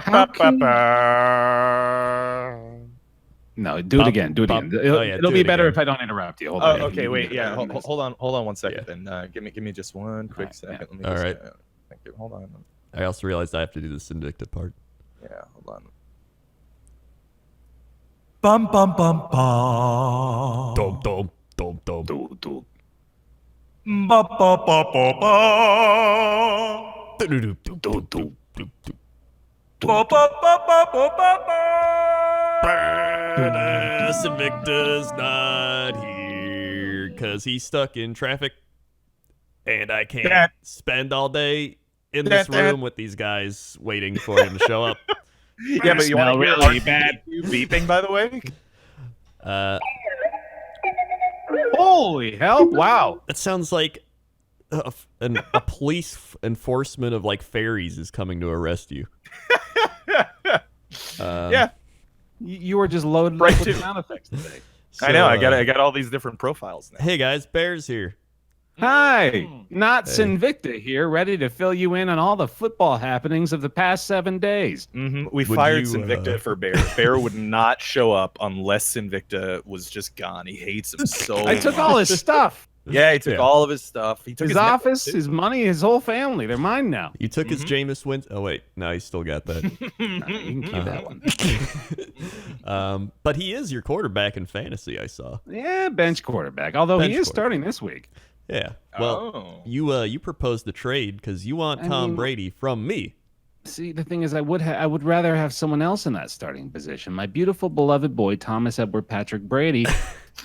How can you... Ba-ba-ba-ba. No, do it again. Do it again. It'll be better if I don't interrupt you. Hold on. Okay, wait. Yeah, hold on 1 second. Then give me just one quick second. Let me just, thank you. Hold on. I also realized I have to do the Invicta part. Yeah, hold on. Bum bum bum bum. Dum dum dum dum. Do, do. Ba ba ba ba ba. Do, do, do. Ba ba ba ba ba ba. Invicta's not here because he's stuck in traffic, and I can't spend all day in this room with these guys waiting for him to show up. Yeah, but you want to hear really bad beeping, by the way? Holy hell! Wow. That sounds like a police enforcement of like fairies is coming to arrest you. Yeah. You were just loaded Right with to sound effects today. So, I know. I got all these different profiles now. Hey guys, Bear's here. Hi, not Invicta here, ready to fill you in on all the football happenings of the past 7 days. Mm-hmm. We Would fired you, Invicta for Bear. Bear would not show up unless Invicta was just gone. He hates him so I took much. all his stuff. Yeah, he took all of his stuff. He took His office, his money, his whole family. They're mine now. You took his Jameis Winston. Oh wait, no, he's still got that. You can keep that one. But he is your quarterback in fantasy. I saw. Yeah, bench quarterback. Although he is starting this week. Yeah. Well, you proposed the trade because you want Tom Brady from me. See, the thing is, I would rather have someone else in that starting position. My beautiful, beloved boy, Thomas Edward Patrick Brady,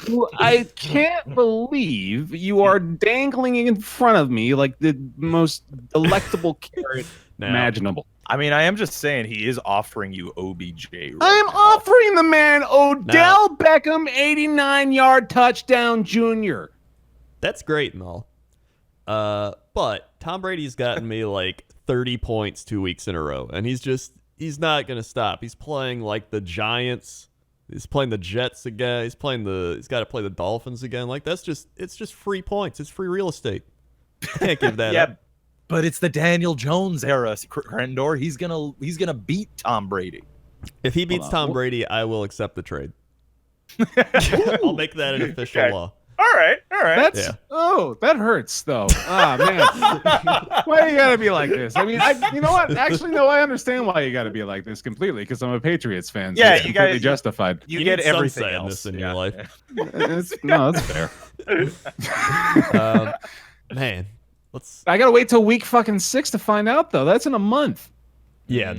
who I can't believe you are dangling in front of me like the most delectable carrot imaginable. I mean, I am just saying he is offering you OBJ. I'm offering the man Odell Beckham 89-yard touchdown junior. That's great and all. But Tom Brady's gotten me like 30 points 2 weeks in a row, and he's not going to stop. He's playing like the Giants. He's playing the Jets again. He's got to play the Dolphins again. Like it's just free points. It's free real estate. I can't give that up. But it's the Daniel Jones era, Crendor. He's gonna beat Tom Brady. If he beats Tom Brady, I will accept the trade. I'll make that an official law. All right. That hurts though. Man, why you gotta be like this? I mean, you know what? Actually, no, I understand why you gotta be like this completely because I'm a Patriots fan. So it's completely justified. You get everything else in your life. That's fair. Man, I gotta wait till week fucking 6 to find out though. That's in a month. Yeah,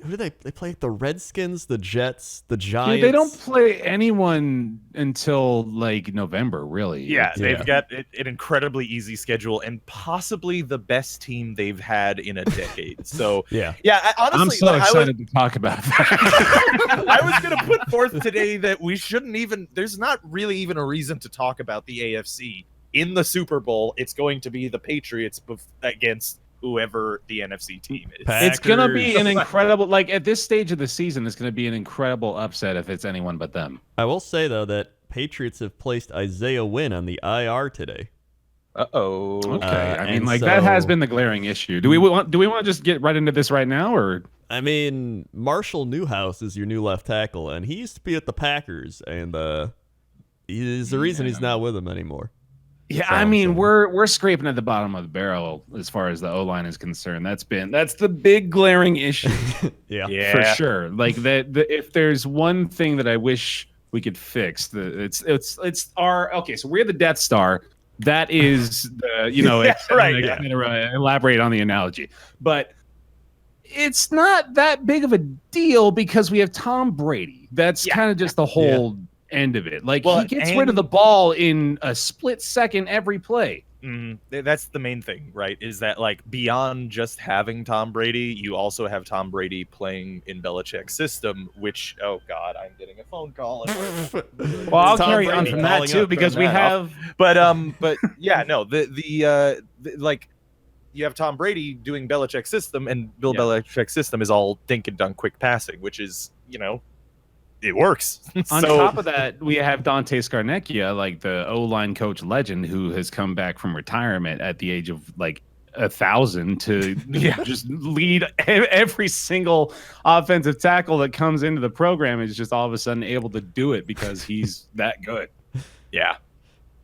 who do they play? The Redskins, the Jets, the Giants. Dude, they don't play anyone until like November, really. Yeah, they've got an incredibly easy schedule and possibly the best team they've had in a decade. So honestly, I'm so excited to talk about that. I was going to put forth today that we shouldn't even. There's not really even a reason to talk about the AFC in the Super Bowl. It's going to be the Patriots against whoever the NFC team is. Packers. It's going to be an incredible, like at this stage of the season, it's going to be an incredible upset if it's anyone but them. I will say, though, that Patriots have placed Isaiah Wynn on the IR today. Uh-oh. Okay. I mean, like that has been the glaring issue. Do we want to just get right into this right now, or? I mean, Marshall Newhouse is your new left tackle, and he used to be at the Packers, and he's the reason he's not with them anymore. Yeah, I mean, we're scraping at the bottom of the barrel as far as the O-line is concerned. That's the big glaring issue. yeah, for sure. Like if there's one thing that I wish we could fix, it's our okay. So we're the Death Star. That is the elaborate on the analogy, but it's not that big of a deal because we have Tom Brady. That's kind of just the whole end of it. Like he gets rid of the ball in a split second every play. That's the main thing, right? Is that like beyond just having Tom Brady, you also have Tom Brady playing in Belichick's system, which I'm getting a phone call. Well, I'll carry on from that too because we have. But yeah, no, like you have Tom Brady doing Belichick's system, and Bill Belichick's system is all dink and dunk quick passing, which is it works. On top of that, we have Dante Scarnecchia, like the O-line coach legend, who has come back from retirement at the age of like 1,000 to just lead every single offensive tackle that comes into the program is just all of a sudden able to do it because he's that good. Yeah.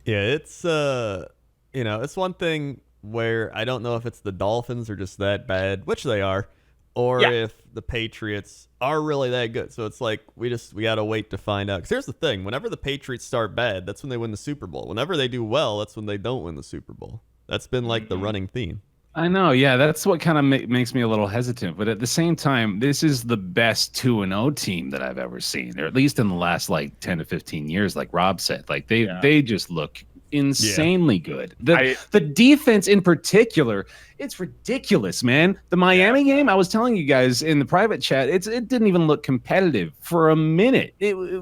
Yeah, it's it's one thing where I don't know if it's the Dolphins are just that bad, which they are, or if the Patriots are really that good. So it's like we got to wait to find out. Because here's the thing. Whenever the Patriots start bad, that's when they win the Super Bowl. Whenever they do well, that's when they don't win the Super Bowl. That's been like the running theme. I know. Yeah, that's what kind of makes me a little hesitant. But at the same time, this is the best 2-0 team that I've ever seen, or at least in the last like 10 to 15 years, like Rob said. Like they just look insanely good. The defense in particular, it's ridiculous, man. The Miami game, I was telling you guys in the private chat, it didn't even look competitive for a minute.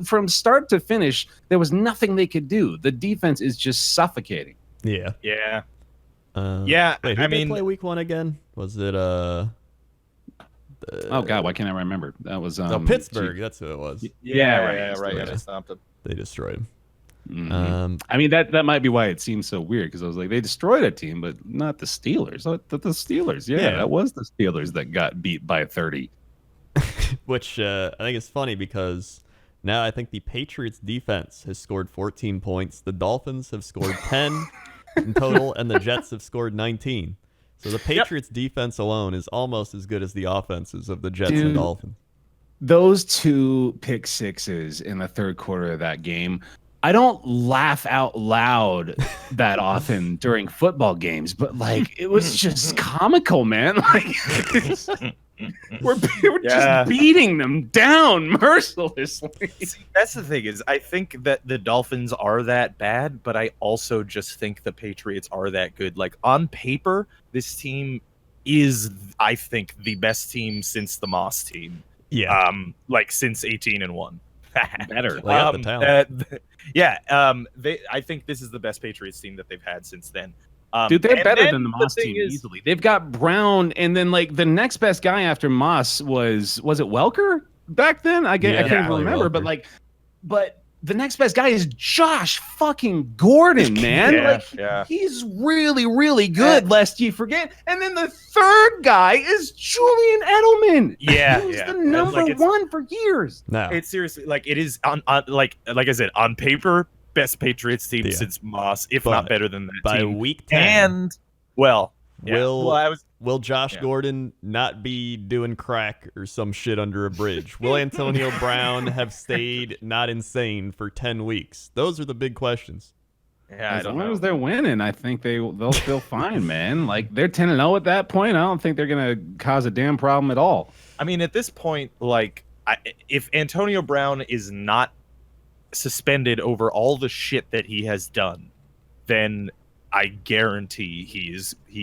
From start to finish, there was nothing they could do. The defense is just suffocating. Yeah. Yeah. Wait, who did play week 1 again? Was it oh God, why can't I remember? That was Pittsburgh. That's who it was. Yeah, right. Yeah, they stopped them. They destroyed him. Mm-hmm. I mean that might be why it seems so weird, because I was like, they destroyed a team, but not the Steelers. The Steelers, that was the Steelers that got beat by 30. Which I think is funny because now I think the Patriots defense has scored 14 points. The Dolphins have scored 10 in total, and the Jets have scored 19. So the Patriots defense alone is almost as good as the offenses of the Jets and Dolphins. Those 2 pick sixes in the third quarter of that game, I don't laugh out loud that often during football games, but like it was just comical, man. Like we're just beating them down mercilessly. See, that's the thing is, I think that the Dolphins are that bad, but I also just think the Patriots are that good. Like on paper, this team is, I think, the best team since the Moss team. Yeah. Like since 18-1. Better. They got the talent. I think this is the best Patriots team that they've had since then. Dude, they're better than the Moss team easily. They've got Brown, and then like the next best guy after Moss was it Welker back then? I can't even remember, Welker. but the next best guy is Josh fucking Gordon, man. He's really, really good, lest you forget. And then the third guy is Julian Edelman. Who's the number one for years. No, it's seriously like it is on like I said, on paper, best Patriots team since Moss, if not better than that. By team. week 10, and will Josh Gordon not be doing crack or some shit under a bridge? Will Antonio Brown have stayed not insane for 10 weeks? Those are the big questions. Yeah, as long as they're winning, I think they'll feel fine, man. Like they're 10-0 at that point. I don't think they're gonna cause a damn problem at all. I mean, at this point, like if Antonio Brown is not suspended over all the shit that he has done, then I guarantee he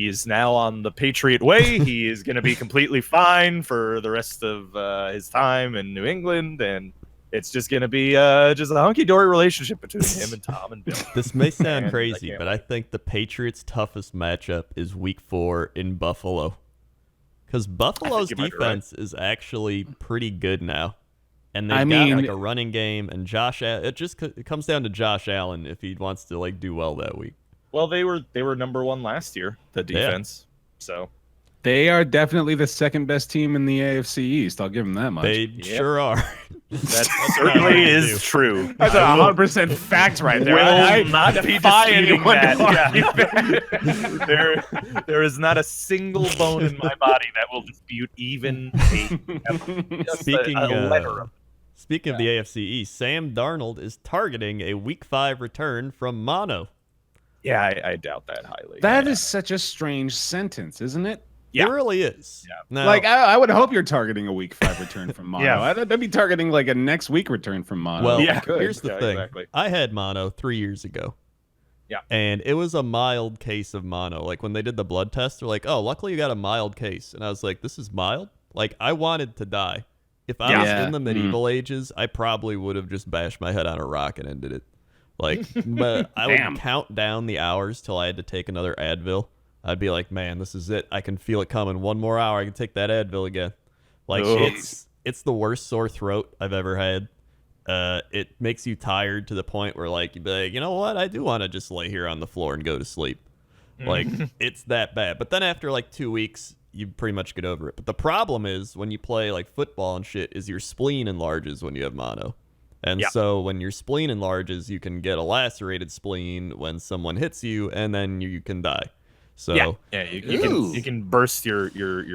is now on the Patriot way. He is going to be completely fine for the rest of his time in New England, and it's just going to be just a hunky-dory relationship between him and Tom and Bill. This may sound crazy, but I think the Patriots' toughest matchup is Week 4 in Buffalo, because Buffalo's defense is actually pretty good now, and they've got like a running game, and it comes down to Josh Allen if he wants to like do well that week. Well, they were number 1 last year, the defense. So they are definitely the second best team in the AFC East. I'll give them that much. They sure are. That certainly is true. That's 100% fact right there. I not defy anyone there is not a single bone in my body that will dispute even Speaking a letter of it. Speaking of the AFC East, Sam Darnold is targeting a Week 5 return from mono. Yeah, I doubt that highly. That is such a strange sentence, isn't it? Yeah. It really is. Yeah. Now, like, I would hope you're targeting a Week 5 return from mono. I'd be targeting like a next week return from mono. Well, here's the thing. Exactly. I had mono 3 years ago. Yeah. And it was a mild case of mono. Like when they did the blood test, they're like, oh, luckily you got a mild case. And I was like, this is mild? Like I wanted to die. If I was in the medieval ages, I probably would have just bashed my head on a rock and ended it. Like, but I would count down the hours till I had to take another Advil. I'd be like, man, this is it. I can feel it coming. 1 more hour, I can take that Advil again. Like, it's the worst sore throat I've ever had. It makes you tired to the point where, like, you'd be like, you know what? I do want to just lay here on the floor and go to sleep. Like, it's that bad. But then after like 2 weeks, you pretty much get over it. But the problem is when you play like football and shit is your spleen enlarges when you have mono. And so when your spleen enlarges, you can get a lacerated spleen when someone hits you, and then you can die. So you can burst your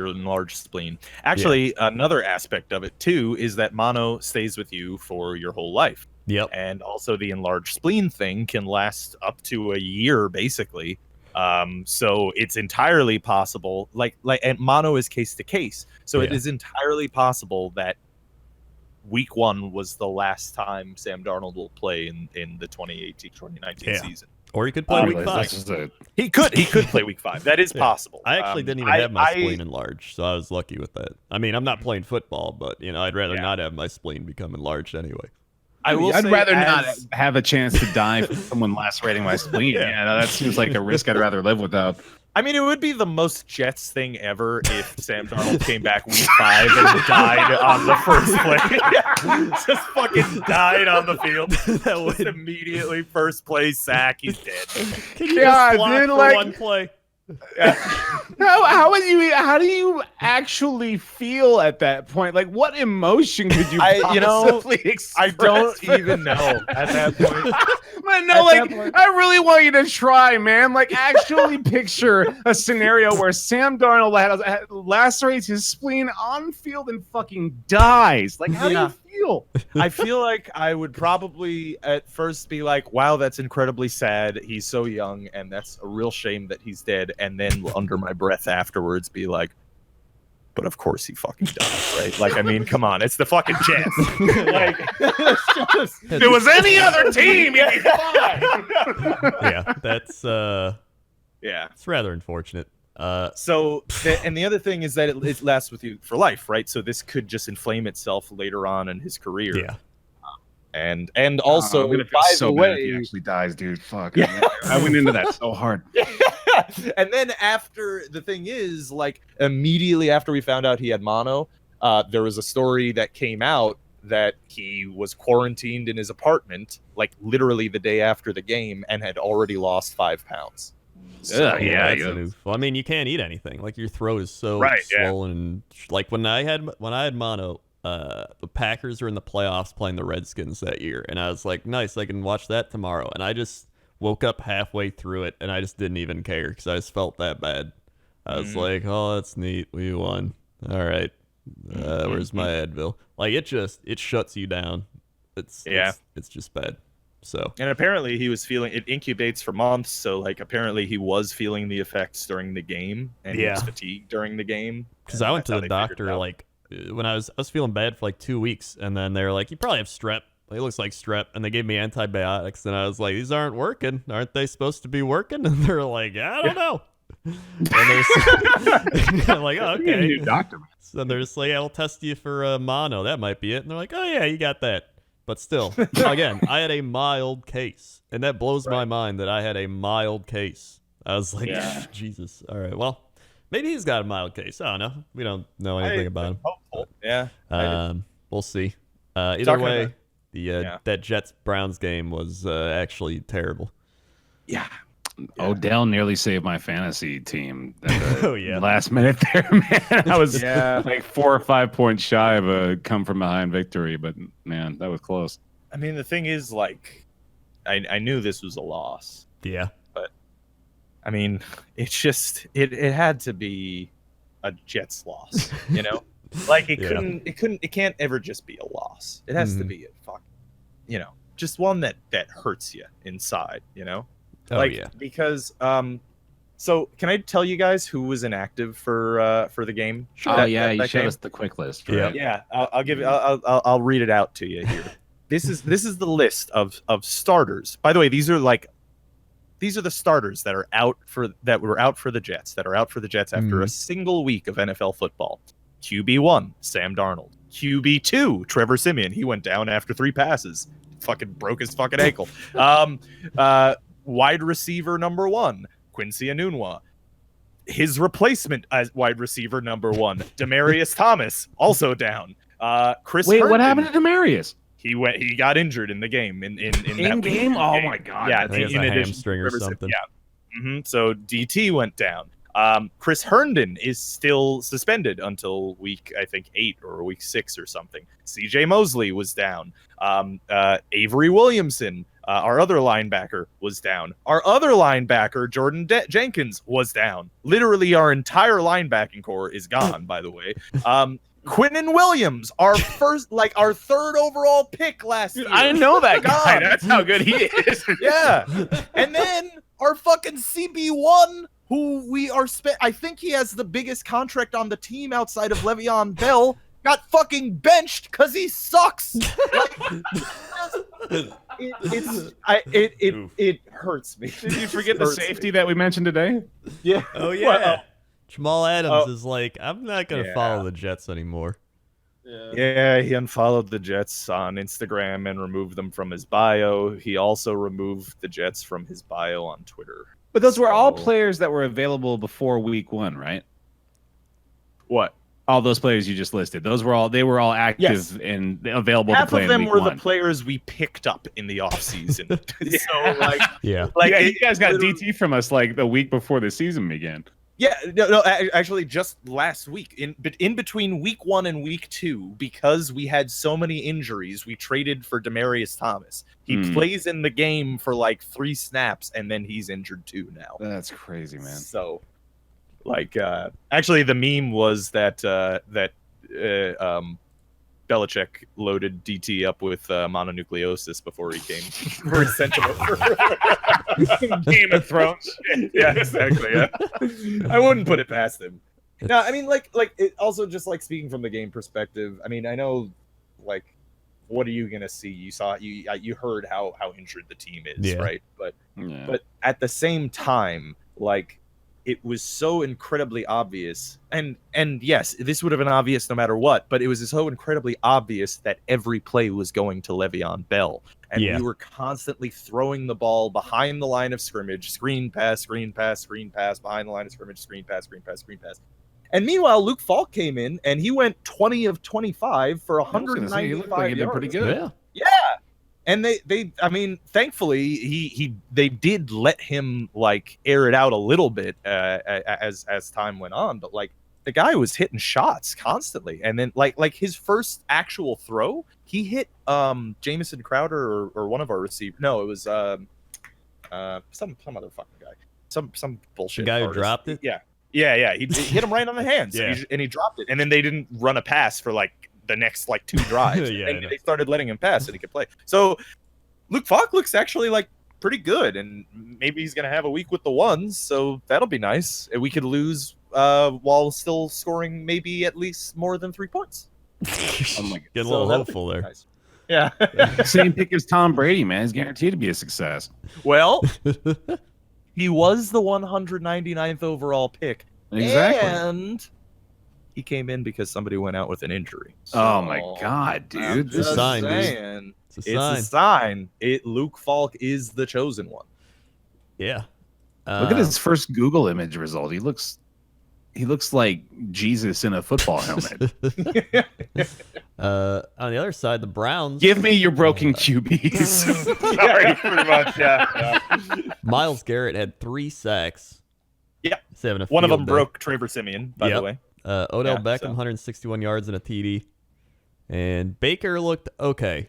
enlarged spleen. Actually, another aspect of it too is that mono stays with you for your whole life. Yep. And also the enlarged spleen thing can last up to a year, basically. So it's entirely possible. And mono is case to case. So it is entirely possible that Week 1 was the last time Sam Darnold will play in the 2018-2019 season. Or he could play Week 5. He could play Week 5. That is possible. I actually didn't even have my spleen enlarged, so I was lucky with that. I mean, I'm not playing football, but I'd rather not have my spleen become enlarged anyway. I'd rather not have a chance to die from someone lacerating my spleen. That seems like a risk I'd rather live without. I mean, it would be the most Jets thing ever if Sam Darnold came back Week 5 and died on the first play. Just fucking died on the field. That was immediately first play sack. He's dead. Can you just block for one play? How do you actually feel at that point? Like, what emotion could you possibly express? I don't even know at that point. I really want you to try, man. Like, actually picture a scenario where Sam Darnold lacerates his spleen on field and fucking dies. Like, how do you feel? I feel like I would probably at first be like, wow, that's incredibly sad. He's so young, and that's a real shame that he's dead. And then under my breath afterwards be like, but of course he fucking died, right? Like, I mean, come on, it's the fucking Jets. Like, if it was any other team, he'd be fine. Yeah, that's it's rather unfortunate. And the other thing is that it lasts with you for life, right? So this could just inflame itself later on in his career. Yeah. And also, I'm gonna feel so bad if he actually dies, dude. Fuck. Yeah. I went into that so hard. And then after, the thing is, like, immediately after we found out he had mono, there was a story that came out that he was quarantined in his apartment, like literally the day after the game, and had already lost 5 pounds. So, well, I mean, you can't eat anything. Like, your throat is so swollen. Like, when I had mono, the Packers were in the playoffs playing the Redskins that year, and I was like, nice, I can watch that tomorrow. And I just woke up halfway through it, and I just didn't even care because I just felt that bad. I was like, oh, that's neat, we won. All right, where's my Advil? Like, it shuts you down. It's just bad. So, and apparently he was feeling it incubates for months. So, like, apparently he was feeling the effects during the game, and he was fatigued during the game. Because I went to the doctor like when I was feeling bad for like 2 weeks, and then they were like, you probably have strep. It looks like strep, and they gave me antibiotics, and I was like, these aren't working. Aren't they supposed to be working? And they're like, I don't know. And I'm like, oh, okay. Doctor. So they're just like, I'll test you for mono. That might be it. And they're like, oh yeah, you got that. But still, again, I had a mild case, and that blows my mind that I had a mild case. I was like, Jesus. All right, well, maybe he's got a mild case. I don't know. We don't know anything about him. Hopeful. Yeah. We'll see. Either way, that Jets-Browns game was actually terrible. Yeah. Odell nearly saved my fantasy team. Last minute there, man. I was like 4 or 5 points shy of a come from behind victory, but man, that was close. I mean, the thing is, like, I knew this was a loss. Yeah. But I mean, it's just it had to be a Jets loss, you know? Like, it can't ever just be a loss. It has to be a just one that hurts you inside, you know? Because so can I tell you guys who was inactive for the game? Sure. You showed us the quick list. Right? Yeah. I'll read it out to you here. This is the list of starters. By the way, these are the starters that were out for the Jets after a single week of NFL football. QB1, Sam Darnold. QB2, Trevor Siemian. He went down after 3 passes. Fucking broke his fucking ankle. Wide receiver number 1, Quincy Enunwa. His replacement as wide receiver number 1, Demaryius Thomas, also down. Chris Wait, Herndon, what happened to Demaryius? He got injured in the game in that game. Week. Oh my god. Yeah, I think it's a hamstring or something. Yeah. So DT went down. Chris Herndon is still suspended until week, I think, 8 or week 6 or something. CJ Mosley was down. Avery Williamson, our other linebacker, was down. Our other linebacker, Jordan Jenkins, was down. Literally, our entire linebacking core is gone, by the way. Quinnen Williams, our third overall pick last year. I know that guy. That's how good he is. Yeah. And then our fucking CB1, who we are I think he has the biggest contract on the team outside of Le'Veon Bell, got fucking benched because he sucks. It hurts me. Did you forget the safety that we mentioned today? Yeah. Oh yeah. Well, Jamal Adams is like, I'm not gonna follow the Jets anymore. Yeah, he unfollowed the Jets on Instagram and removed them from his bio. He also removed the Jets from his bio on Twitter. But those were all players that were available before week 1, right? What? All those players you just listed. They were all active and available to play in week 1. Half of them were the players we picked up in the offseason. You guys got DT from us like the week before the season began. Yeah, no, actually, just last week, in between week 1 and week 2, because we had so many injuries, we traded for Demaryius Thomas. He plays in the game for like 3 snaps, and then he's injured too now. That's crazy, man. So, actually, the meme was that Belichick loaded DT up with mononucleosis before he sent him over. Game of Thrones. Yeah, exactly. Yeah. I wouldn't put it past him. No, I mean, it also just speaking from the game perspective. I mean, I know, what are you gonna see? You heard how injured the team is, right? But at the same time, it was so incredibly obvious, and yes, this would have been obvious no matter what, but it was so incredibly obvious that every play was going to Le'Veon Bell, and we were constantly throwing the ball behind the line of scrimmage, screen pass, behind the line of scrimmage, screen pass. And meanwhile, Luke Falk came in, and he went 20 of 25 for 195 yards. Pretty good. Yeah. And I mean, thankfully, they did let him air it out a little bit as time went on, but the guy was hitting shots constantly, and then his first actual throw, he hit Jamison Crowder or one of our receivers. No, it was some other fucking guy, some bullshit. The guy artist. Who dropped it. Yeah. He hit him right on the hands, and he dropped it, and then they didn't run a pass for the next 2 drives. And they started letting him pass, and he could play. So Luke Falk looks actually pretty good, and maybe he's gonna have a week with the ones, so that'll be nice. And we could lose while still scoring maybe at least more than 3 points. Getting a little hopeful there. Nice. Yeah. Same pick as Tom Brady, man. He's guaranteed to be a success. Well, he was the 199th overall pick. Exactly. And he came in because somebody went out with an injury. So, oh my god, dude! This is a sign, dude. It's a sign. Luke Falk is the chosen one. Yeah. Look at his first Google image result. He looks like Jesus in a football helmet. On the other side, the Browns. Give me your broken QBs. Sorry, pretty much. Yeah. Myles Garrett had 3 sacks. Yeah. One of them broke Trevor Siemian, by the way. Odell Beckham, 161 yards and a TD. And Baker looked okay.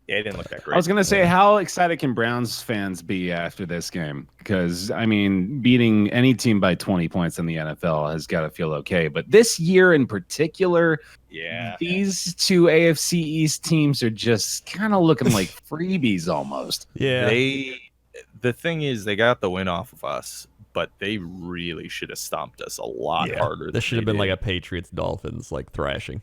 Yeah, he didn't look that great. I was gonna say, how excited can Browns fans be after this game? Because I mean, beating any team by 20 points in the NFL has got to feel okay. But this year in particular, these 2 AFC East teams are just kind of looking like freebies almost. Yeah. The thing is, they got the win off of us, but they really should have stomped us a lot harder. This should have been like a Patriots Dolphins thrashing.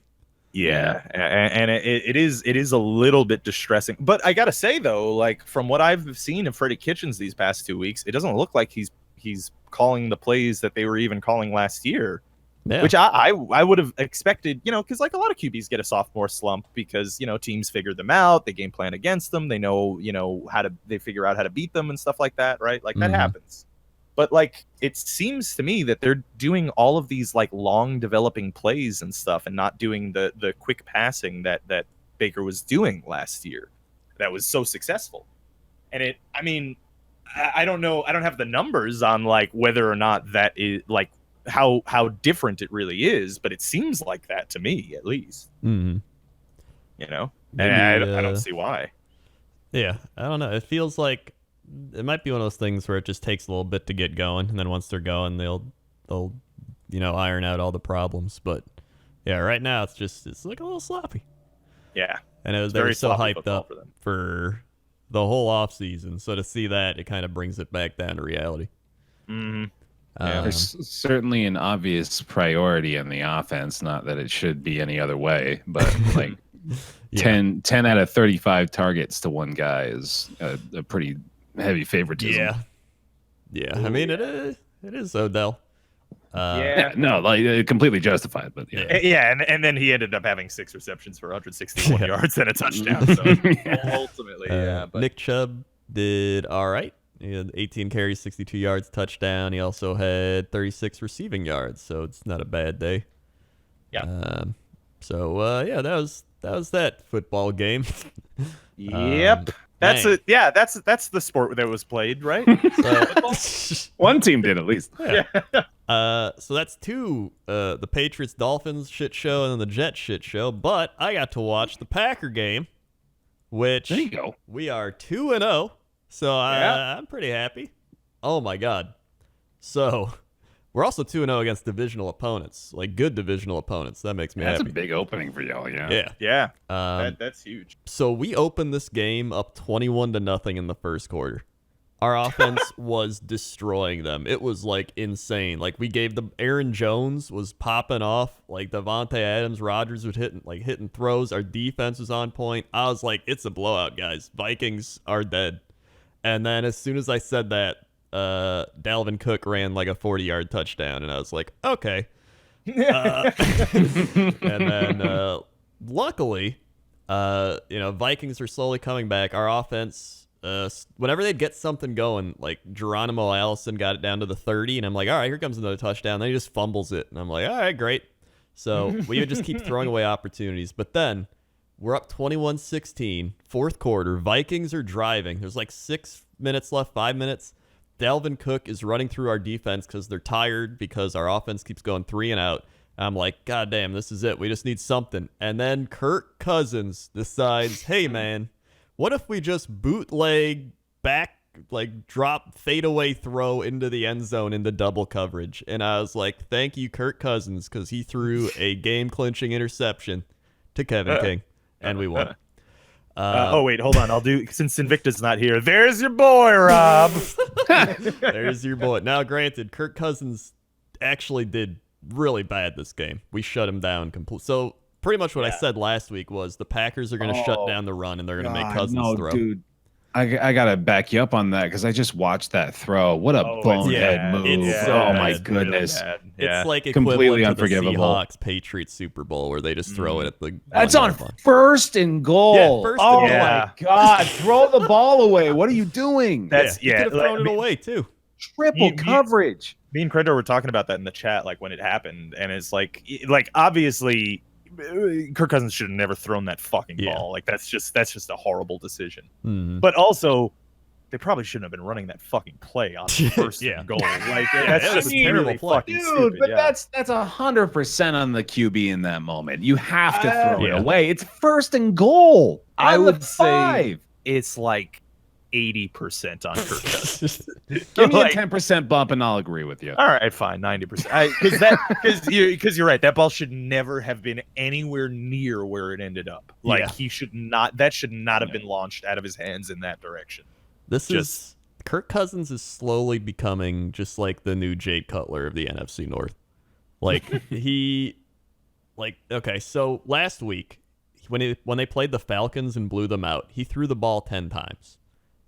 Yeah, and it is a little bit distressing. But I gotta say though, from what I've seen of Freddie Kitchens these past 2 weeks, it doesn't look like he's calling the plays that they were even calling last year. Yeah. Which I would have expected, because a lot of QBs get a sophomore slump because teams figure them out, they game plan against them, they know they figure out how to beat them and stuff like that, right? That happens. But it seems to me that they're doing all of these long developing plays and stuff, and not doing the quick passing that Baker was doing last year. That was so successful. And I don't know. I don't have the numbers on like whether or not that is like how different it really is, but it seems like that to me, at least. Mm-hmm. You know, Maybe, and I don't see why. Yeah, I don't know. It feels like it might be one of those things where it just takes a little bit to get going, and then once they're going, they'll iron out all the problems. But yeah, right now it's like a little sloppy. Yeah, and they were so hyped up for the whole off season, so to see that, it kind of brings it back down to reality. Mm-hmm. Yeah, there's certainly an obvious priority in the offense. Not that it should be any other way, but like 10 out of 35 targets to one guy is a pretty heavy favoritism. Yeah. I mean, it is Odell. No, like completely justified, but and then he ended up having 6 receptions for 161 yards and a touchdown. So ultimately, but Nick Chubb did all right. He had 18 carries, 62 yards, touchdown. He also had 36 receiving yards, so it's not a bad day. Yeah. That was that football game. Yep. That's it. Yeah, that's the sport that was played, right? One team did at least. Yeah. So that's 2, the Patriots Dolphins shit show and then the Jets shit show. But I got to watch the Packer game, which there you go. We are 2-0. So I'm pretty happy. Oh my god. So we're also 2-0 against divisional opponents, like good divisional opponents. That makes me happy. That's a big opening for y'all, yeah. Yeah. That's huge. So we opened this game up 21-0 in the first quarter. Our offense was destroying them. It was like insane. Like we gave them Aaron Jones was popping off. Like Devontae Adams, Rodgers was hitting throws. Our defense was on point. I was like, it's a blowout, guys. Vikings are dead. And then as soon as I said that, Dalvin Cook ran like a 40-yard touchdown, and I was like, okay. And then luckily, Vikings are slowly coming back. Our offense, whenever they'd get something going, like Geronimo Allison got it down to the 30, and I'm like, all right, here comes another touchdown. Then he just fumbles it, and I'm like, all right, great. So we would just keep throwing away opportunities. But then we're up 21-16, fourth quarter. Vikings are driving. There's like 6 minutes left, 5 minutes. Dalvin Cook is running through our defense because they're tired because our offense keeps going 3 and out. I'm like, God damn, this is it. We just need something. And then Kirk Cousins decides, hey, man, what if we just bootleg back, like drop fadeaway throw into the end zone into double coverage? And I was like, thank you, Kirk Cousins, because he threw a game-clinching interception to Kevin King, and we won. Wait, hold on. I'll do, since Invicta's not here, there's your boy, Rob. There's your boy. Now, granted, Kirk Cousins actually did really bad this game. We shut him down completely. So pretty much what I said last week was the Packers are going to shut down the run and they're going to make Cousins throw. Dude. I got to back you up on that because I just watched that throw. What a bonehead move. My goodness. Really it's like completely unforgivable. The Seahawks Patriots Super Bowl where they just throw it at the That's on first and goal. Yeah, first and goal. My God. Throw the ball away. What are you doing? That's you could have thrown it away too. Triple coverage. Me and Crendor were talking about that in the chat, like when it happened, and it's like obviously Kirk Cousins should have never thrown that fucking ball. Like that's just a horrible decision. Mm-hmm. But also, they probably shouldn't have been running that fucking play on first and goal. Like that's just terrible play, dude. Stupid, but that's 100% on the QB in that moment. You have to throw it away. It's first and goal. I would say it's like 80% on Kirk Cousins. Give me a 10% bump, and I'll agree with you. All right, fine, 90%. Because you're right. That ball should never have been anywhere near where it ended up. Like he should not. That should not have been launched out of his hands in that direction. Kirk Cousins is slowly becoming just like the new Jade Cutler of the NFC North. Like so last week when they played the Falcons and blew them out, he threw the ball 10 times.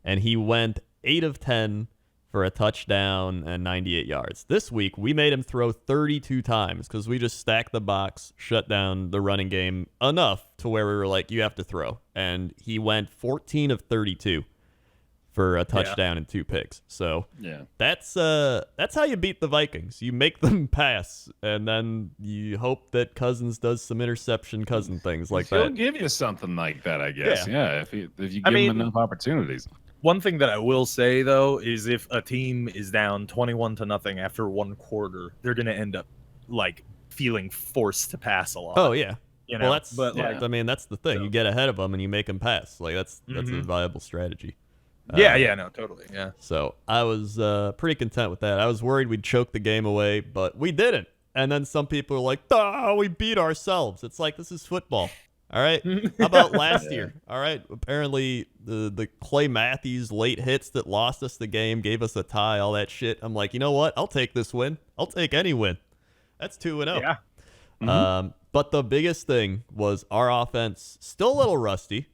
And he went 8 of 10 for a touchdown and 98 yards. This week, we made him throw 32 times because we just stacked the box, shut down the running game enough to where we were like, you have to throw. And he went 14 of 32 for a touchdown and 2 picks. So that's how you beat the Vikings. You make them pass, and then you hope that Cousins does some interception Cousin things like that. He'll give you something like that, I guess. Yeah, if you give him enough opportunities. One thing that I will say though is if a team is down 21-0 after one quarter, they're going to end up like feeling forced to pass a lot. Oh yeah. Well, that's the thing. So. You get ahead of them and you make them pass. Like that's a viable strategy. No, totally. Yeah. So I was pretty content with that. I was worried we'd choke the game away, but we didn't. And then some people are like, "Oh, we beat ourselves." It's like, this is football. All right. How about last year? All right. Apparently the Clay Matthews late hits that lost us the game, gave us a tie, all that shit. I'm like, you know what? I'll take this win. I'll take any win. That's 2-0. Yeah. But the biggest thing was our offense, still a little rusty,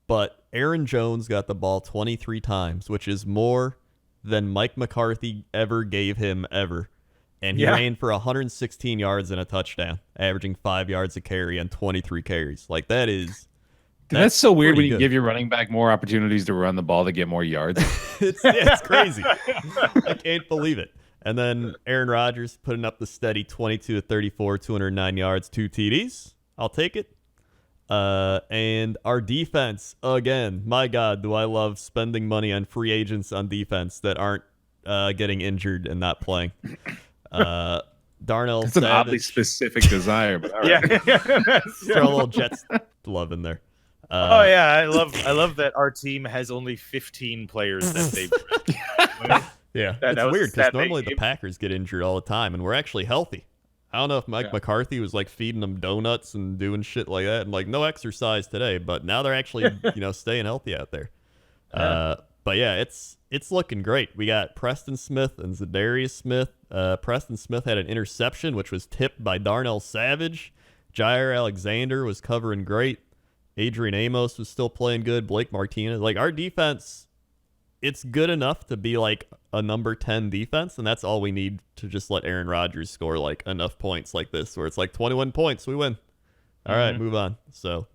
but Aaron Jones got the ball 23 times, which is more than Mike McCarthy ever gave him ever. And he ran for 116 yards and a touchdown, averaging 5 yards a carry on 23 carries. Like, that's so weird when you good. give your running back more opportunities to run the ball to get more yards. it's crazy. I can't believe it. And then Aaron Rodgers putting up the steady 22-34, 209 yards, 2 TDs. I'll take it. And our defense, again, my God, do I love spending money on free agents on defense that aren't getting injured and not playing. Darnold. It's an oddly specific desire, but all right. Throw a little Jets love in there. I love that our team has only 15 players that they've. Yeah, it's weird because normally the Packers get injured all the time, and we're actually healthy. I don't know if Mike McCarthy was like feeding them donuts and doing shit like that, and like no exercise today, but now they're actually staying healthy out there. But yeah, it's looking great. We got Preston Smith and Zadarius Smith. Preston Smith had an interception, which was tipped by Darnell Savage. Jair Alexander was covering great. Adrian Amos was still playing good. Blake Martinez. Like, our defense, it's good enough to be like a number 10 defense, and that's all we need to just let Aaron Rodgers score like enough points like this, where it's like 21 points, we win. All right, move on. So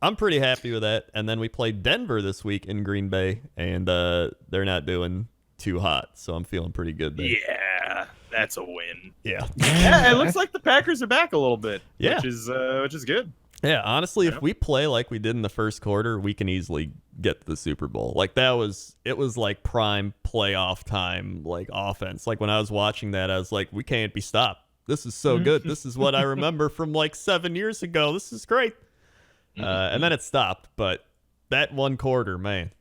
I'm pretty happy with that. And then we played Denver this week in Green Bay, and they're not doing too hot, so I'm feeling pretty good there. Yeah, that's a win. Yeah. Yeah, it looks like the Packers are back a little bit, yeah, which is good. Yeah, honestly, if we play like we did in the first quarter, we can easily get to the Super Bowl. Like, it was like prime playoff time, like offense. Like, when I was watching that, I was like, we can't be stopped. This is so good. This is what I remember from like 7 years ago. This is great. And then it stopped, but that one quarter, man.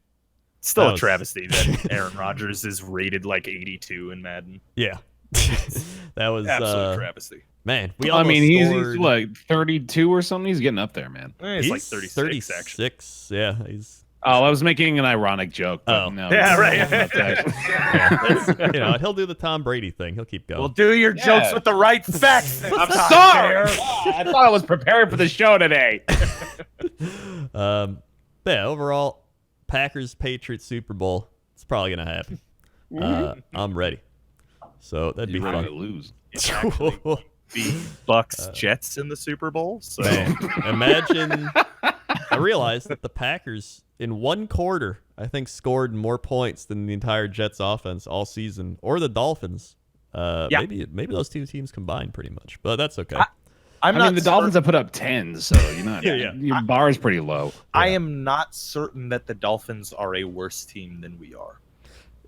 Still a travesty that Aaron Rodgers is rated like 82 in Madden. Yeah. That was absolute travesty. Man, he's like 32 or something. He's getting up there, man. He's like 36 actually. Yeah, he's. Oh, I was making an ironic joke. But no, yeah, right. He'll do the Tom Brady thing. He'll keep going. Well, do your jokes with the right facts. I'm sorry. I thought I was prepared for the show today. Yeah, overall, Packers Patriots Super Bowl. It's probably gonna happen. I'm ready. So that'd be fun. To lose. The Bucks Jets in the Super Bowl. So man, imagine. I realized that the Packers in one quarter, I think, scored more points than the entire Jets offense all season, or the Dolphins. Maybe those two teams combined pretty much, but that's okay. I mean, the Dolphins have put up 10, so your bar is pretty low. I am not certain that the Dolphins are a worse team than we are.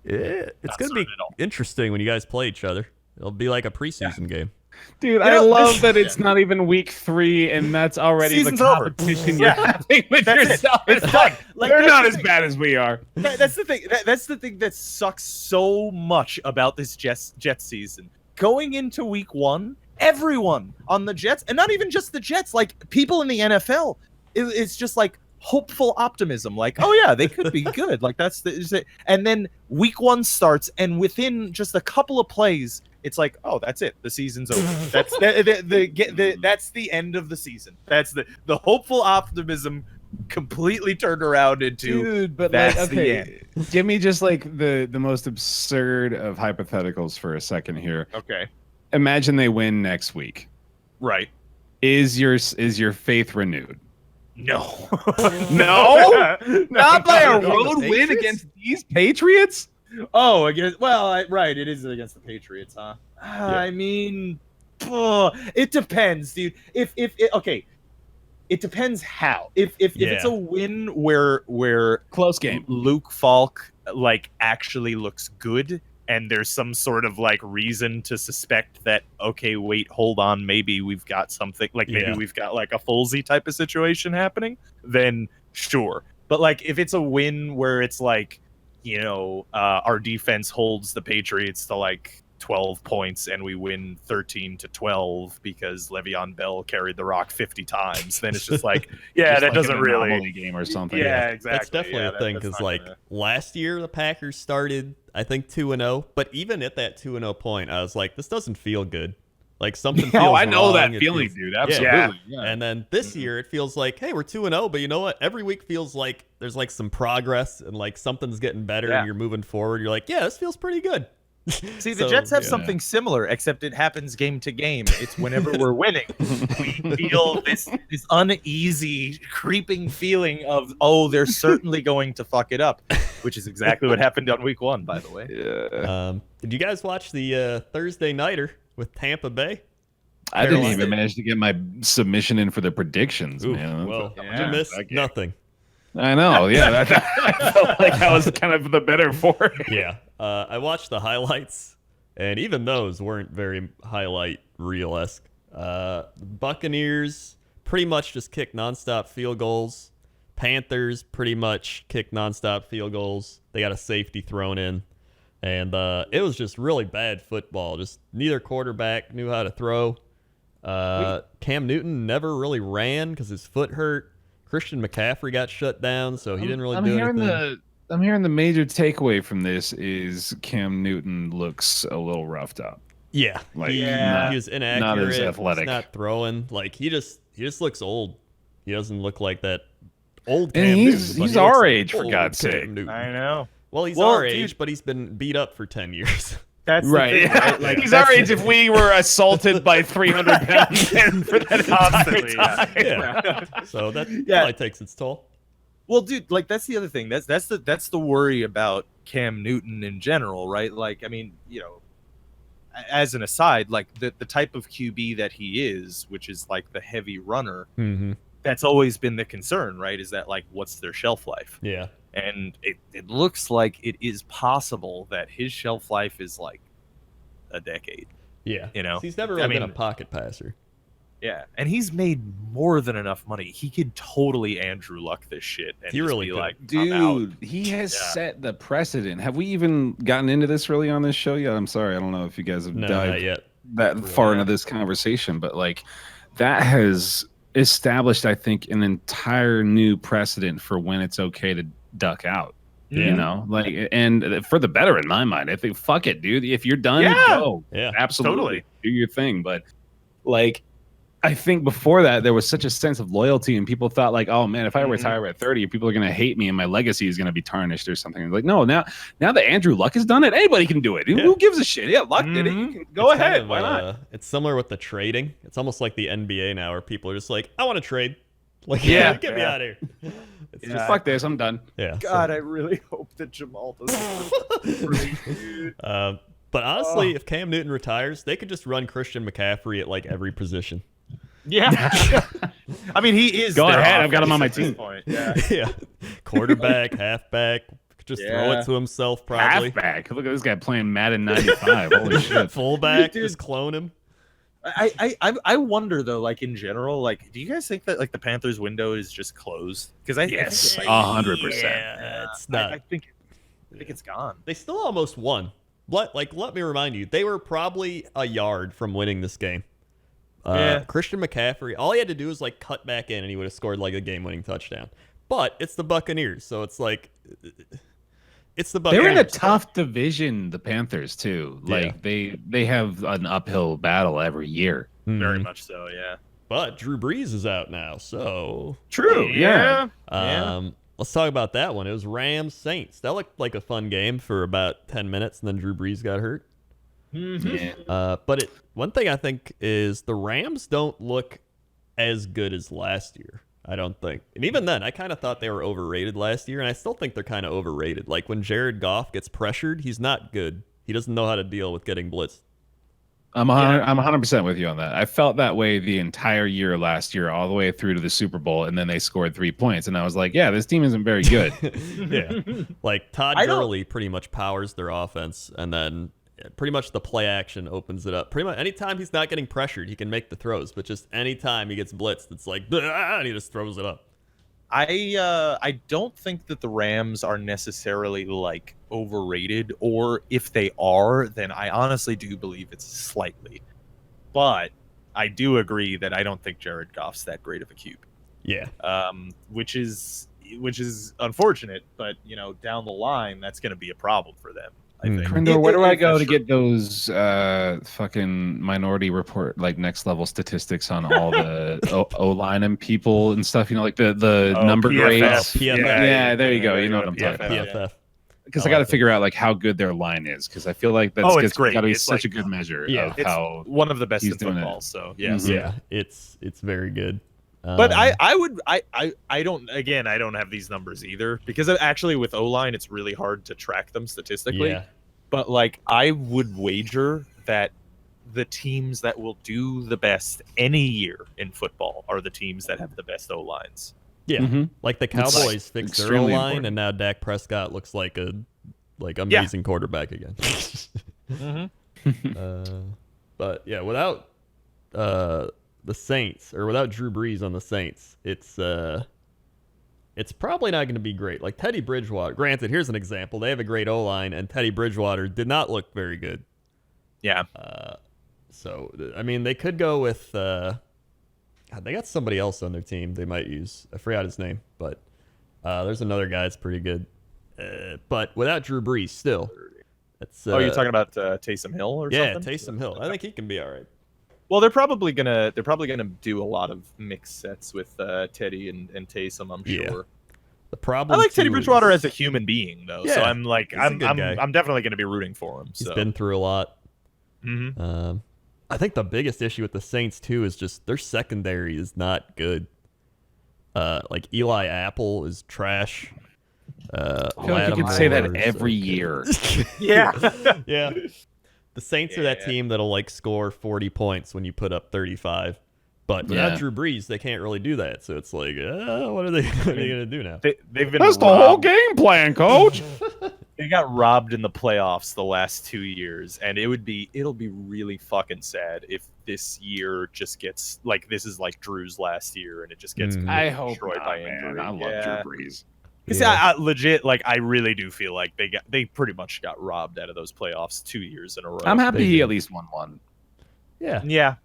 It's going to be interesting when you guys play each other. It'll be like a preseason game. Dude, I love that it's not even week 3, and that's already Season's the competition you're having with yourself. It's done. They're not as bad as we are. That's the thing. That's the thing that sucks so much about this Jets season. Going into week 1, everyone on the Jets, and not even just the Jets, like people in the NFL, it's just like hopeful optimism. Like, oh yeah, they could be good. Like and then week 1 starts, and within just a couple of plays, it's like, oh, that's it. The season's over. That's that's the end of the season. That's the hopeful optimism completely turned around into that's the end. Give me just like the most absurd of hypotheticals for a second here. Okay. Imagine they win next week. Right. Is your faith renewed? No. No? Not by a road win against these Patriots? Oh, right. It is against the Patriots, huh? I mean, it depends, dude. It depends how. If it's a win where close game, Luke Falk like actually looks good, and there's some sort of like reason to suspect that, okay, wait, hold on, maybe we've got something, like maybe we've got like a Folsey type of situation happening, then sure. But like if it's a win where it's like, our defense holds the Patriots to like 12 points and we win 13-12 because Le'Veon Bell carried the rock 50 times, then it's just like, that like doesn't an really anomaly game or something. Yeah, exactly. That's definitely a thing because last year the Packers started, I think, 2-0, but even at that 2-0 point, I was like, this doesn't feel good. Like something feels I know wrong. that feeling, dude. Absolutely. Yeah. And then this year it feels like, hey, we're 2-0, but you know what? Every week feels like there's like some progress and like something's getting better and you're moving forward. You're like, this feels pretty good. See, the Jets have something similar, except it happens game to game. It's whenever we're winning, we feel this uneasy, creeping feeling of, they're certainly going to fuck it up, which is exactly what happened on week 1, by the way. Yeah. Did you guys watch the Thursday Nighter with Tampa Bay? I didn't even manage to get my submission in for the predictions, man. Well, you missed nothing. I know, yeah. I felt like I was kind of the better for it. Yeah. I watched the highlights, and even those weren't very highlight reel-esque. Buccaneers pretty much just kick nonstop field goals. Panthers pretty much kick nonstop field goals. They got a safety thrown in. And it was just really bad football. Just neither quarterback knew how to throw. Cam Newton never really ran because his foot hurt. Christian McCaffrey got shut down, so he didn't really do anything. I'm hearing the major takeaway from this is Cam Newton looks a little roughed up. Yeah, like he was inaccurate. Not as athletic. He's not throwing. Like he just looks old. He doesn't look like that old Cam Newton. He's our age, for God's sake. I know. Well, he's our age, but he's been beat up for 10 years. That's right. Right? Like he's our age if we were assaulted by 300 pounds men for that constantly. Yeah. So that probably takes its toll. Well, dude, like that's the other thing. That's the worry about Cam Newton in general, right? Like, I mean, as an aside, like the type of QB that he is, which is like the heavy runner, that's always been the concern, right? Is that like what's their shelf life? Yeah. And it looks like it is possible that his shelf life is like a decade. Yeah. He's never really been a pocket passer. Yeah. And he's made more than enough money. He could totally Andrew Luck this shit. And he really be could. Like, dude, he has set the precedent. Have we even gotten into this really on this show yet? I'm sorry. I don't know if you guys have dived yet. that far into this conversation, but like that has established, I think, an entire new precedent for when it's okay to duck out. Like, and for the better in my mind. I think, fuck it, dude. If you're done, go. Yeah, absolutely, totally. Do your thing. But like, I think before that there was such a sense of loyalty, and people thought like, oh man, if I retire at 30, people are gonna hate me, and my legacy is gonna be tarnished or something. Like, no, now that Andrew Luck has done it, anybody can do it. Yeah. Who gives a shit? Yeah, Luck did it. You can go ahead. Why not? It's similar with the trading. It's almost like the NBA now, where people are just like, I want to trade. Like, get me out of here. It's just fuck this. I'm done. Yeah. God, I really hope that Jamal doesn't. But honestly, if Cam Newton retires, they could just run Christian McCaffrey at like every position. Yeah. I mean, he is. Go ahead. I've got him on my team. Yeah. Quarterback, halfback. Just throw it to himself, probably. Halfback. Look at this guy playing Madden 95. Holy shit. Fullback. Just clone him. I wonder though, like in general, like, do you guys think that like the Panthers window is just closed? Because I think 100%. Yeah, it's not. I think it's gone. They still almost won. Let me remind you, they were probably a yard from winning this game. Christian McCaffrey, all he had to do was like cut back in, and he would have scored like a game-winning touchdown. But it's the Buccaneers, so it's like. It's the Buccaneers. They're in a tough division, the Panthers too. Like they have an uphill battle every year. Very much so, yeah. But Drew Brees is out now, so true. Yeah. Let's talk about that one. It was Rams Saints. That looked like a fun game for about 10 minutes, and then Drew Brees got hurt. But one thing I think is the Rams don't look as good as last year. I don't think. And even then, I kind of thought they were overrated last year, and I still think they're kind of overrated. Like when Jared Goff gets pressured, he's not good. He doesn't know how to deal with getting blitzed. I'm 100% with you on that. I felt that way the entire year last year, all the way through to the Super Bowl, and then they scored 3 points, and I was like, yeah, this team isn't very good. Yeah, like Todd Gurley pretty much powers their offense, and then pretty much the play action opens it up. Pretty much anytime he's not getting pressured, he can make the throws, but just anytime he gets blitzed, it's like, and he just throws it up. I don't think that the Rams are necessarily like overrated, or if they are, then I honestly do believe it's slightly. But I do agree that I don't think Jared Goff's that great of a QB. Yeah. Which is unfortunate, but down the line that's going to be a problem for them. I think. Krindor, where do I go to get those fucking Minority Report like next level statistics on all the O-line and people and stuff? Like the number PFF. grades. PFF. Yeah, there you go. You know what I'm talking about. PFF. Because I got to figure out like how good their line is, because I feel like that's great. got to be It's such like, a good measure of it's how one of the best he's in doing football. it. So yes. Yeah, it's very good. But I don't have these numbers either, because actually with O-line it's really hard to track them statistically. Yeah. But like I would wager that the teams that will do the best any year in football are the teams that have the best O-lines. Yeah, like the Cowboys fixed their O-line, important. and now Dak Prescott looks like a amazing quarterback again. But yeah, without the Saints, or without Drew Brees on the Saints, it's probably not going to be great. Like Teddy Bridgewater, granted, here's an example. They have a great O-line, and Teddy Bridgewater did not look very good. Yeah. So, I mean, they could go with... they got somebody else on their team they might use. I forgot his name, but there's another guy that's pretty good. But without Drew Brees, still. It's, you're talking about Taysom Hill or something? Yeah, Taysom Hill. I think he can be all right. Well, they're probably gonna do a lot of mixed sets with Teddy and Taysom, I'm sure. Yeah. The problem I like Teddy too Bridgewater is- as a human being, though. Yeah, so I'm like, he's a good guy. I'm definitely gonna be rooting for him. He's So. been through a lot. Mm-hmm. I think the biggest issue with the Saints too is just their secondary is not good. Like Eli Apple is trash. I feel like you could say that every year. Yeah. Yeah. The Saints are that team that'll like score 40 points when you put up 35. But without Drew Brees, they can't really do that. So it's like, what are they going to do now? They've been That's the whole game plan, coach. They got robbed in the playoffs the last 2 years, and it'll be really fucking sad if this year just gets like this is like Drew's last year, and it just gets I hope destroyed not, by man. injury. I love Drew Brees. Because I legit, like, I really do feel like they pretty much got robbed out of those playoffs 2 years in a row. I'm happy They he did. at least won one. Yeah.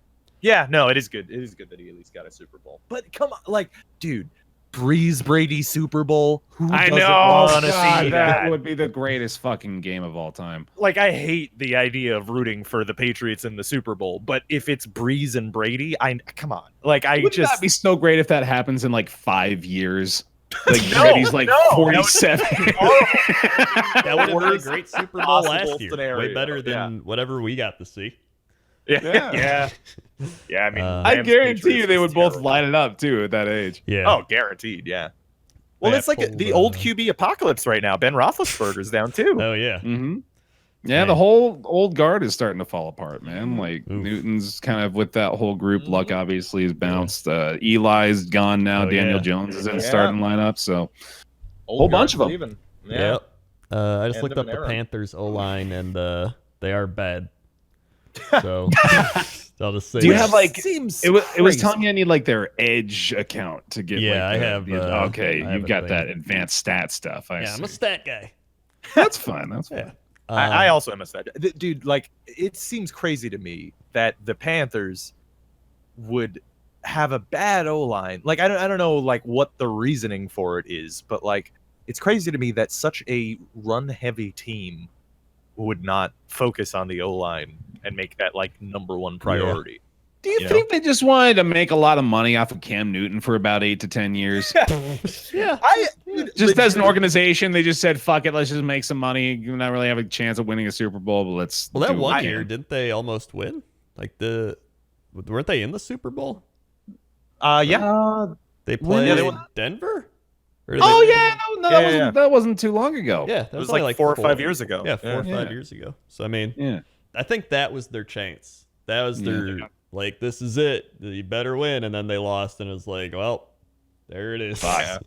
Yeah. No, it is good. It is good that he at least got a Super Bowl. But come on, like, dude, Breeze Brady Super Bowl. Who I doesn't know. want to God, see that that? would be the greatest fucking game of all time. Like, I hate the idea of rooting for the Patriots in the Super Bowl, but if it's Breeze and Brady, come on. Like, Wouldn't just that be so great if that happens in like 5 years? Like No, Brady's like no, 47. That would have been a Worst great Super Bowl possible last year. Way scenario, better than whatever we got to see. Yeah. I mean, I Rams, guarantee you Patriots they is would both terrible. light it up too at that age. Yeah. Oh, guaranteed. Yeah. Well, it's like the old QB apocalypse right now. Ben Roethlisberger's down too. Oh, yeah. Mm-hmm. Yeah, Man. the whole old guard is starting to fall apart, man. Like Oof. Newton's kind of with that whole group. Luck obviously has bounced. Eli's gone now. Oh, Daniel yeah. Jones is in Yeah. starting lineup. So Old whole bunch guard's of them. leaving. Yeah. Yep. I just End looked of up an the era. Panthers O-line, and they are bad. So I'll just say do you that. have like Seems it was crazy. telling me I need like their Edge account to get. Yeah, like, I have, okay, I have you've a got thing. that advanced stat stuff. I Yeah, I'm a see. stat guy. That's fine. That's fine. Yeah. I also am a stat. Dude, like, it seems crazy to me that the Panthers would have a bad O-line. Like, I don't know, like, what the reasoning for it is, but, like, it's crazy to me that such a run-heavy team would not focus on the O-line and make that, like, number one priority. Do you You think they just wanted to make a lot of money off of Cam Newton for about 8 to 10 years? Yeah. Just as an organization, they just said, "Fuck it, let's just make some money. You not really have a chance of winning a Super Bowl, but let's." Well, that do one what we year, can." didn't they almost win? Like weren't they in the Super Bowl? Yeah. They When- played Yeah, they won- Denver. Or did Oh they- yeah, no, Yeah. that wasn't too long ago. yeah. That It was only like 4 or 5 years ago. Yeah, 4 or Yeah. 5 years ago. So I mean, yeah. I think that was their chance. that was their like, this is it. You better win, and then they lost, and it was like, well, there it is. Yeah.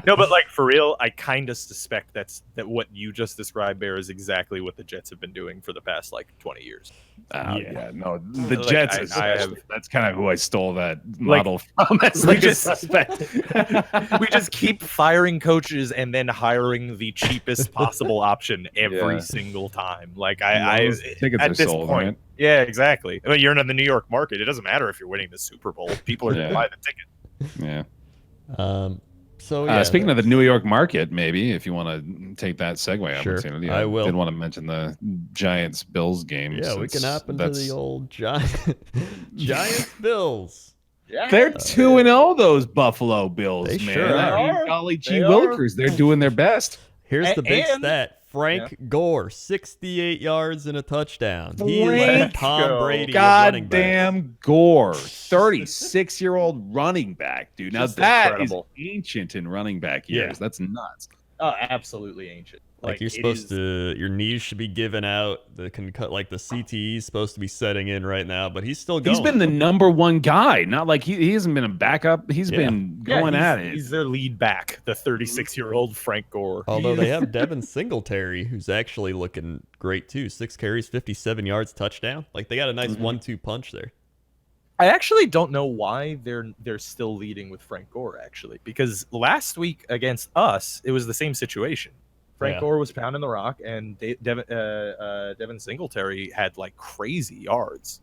No, but like for real, I kind of suspect that what you just described, Bear, is exactly what the Jets have been doing for the past like 20 years. No, the Like, Jets. That's kind of who I stole that model from. As we like a just suspect. we just keep firing coaches and then hiring the cheapest possible option every single time. Like tickets at are this sold, point, right? yeah, exactly. I mean, you're in the New York market. It doesn't matter if you're winning the Super Bowl. People are going to buy the ticket. Yeah. So yeah, speaking of the New York market, maybe if you want to take that segue, Sure, I will. did want to mention the Giants Bills game. Yeah, we can hop into the old Giants Bills. Yeah, they're 2-0. Those Buffalo Bills, They man. sure are. Golly gee willikers, they're doing their best. Here's the big stat. Frank Gore, 68 yards and a touchdown. He Frank is Tom Brady running back. Goddamn Gore, 36-year-old running back, dude. Now Just that incredible. is ancient in running back years. Yeah. That's nuts. Oh, absolutely ancient. Like you're supposed to, your knees should be given out. The CTE is supposed to be setting in right now, but he's still going. He's been the number one guy. Not like he hasn't been a backup. He's been going at it. He's their lead back, the 36-year-old Frank Gore. Although they have Devin Singletary, who's actually looking great too. 6 carries, 57 yards, touchdown. Like they got a nice 1-2 punch there. I actually don't know why they're still leading with Frank Gore, actually, because last week against us, it was the same situation. Frank Gore was pounding the rock, and Devin Singletary had like crazy yards.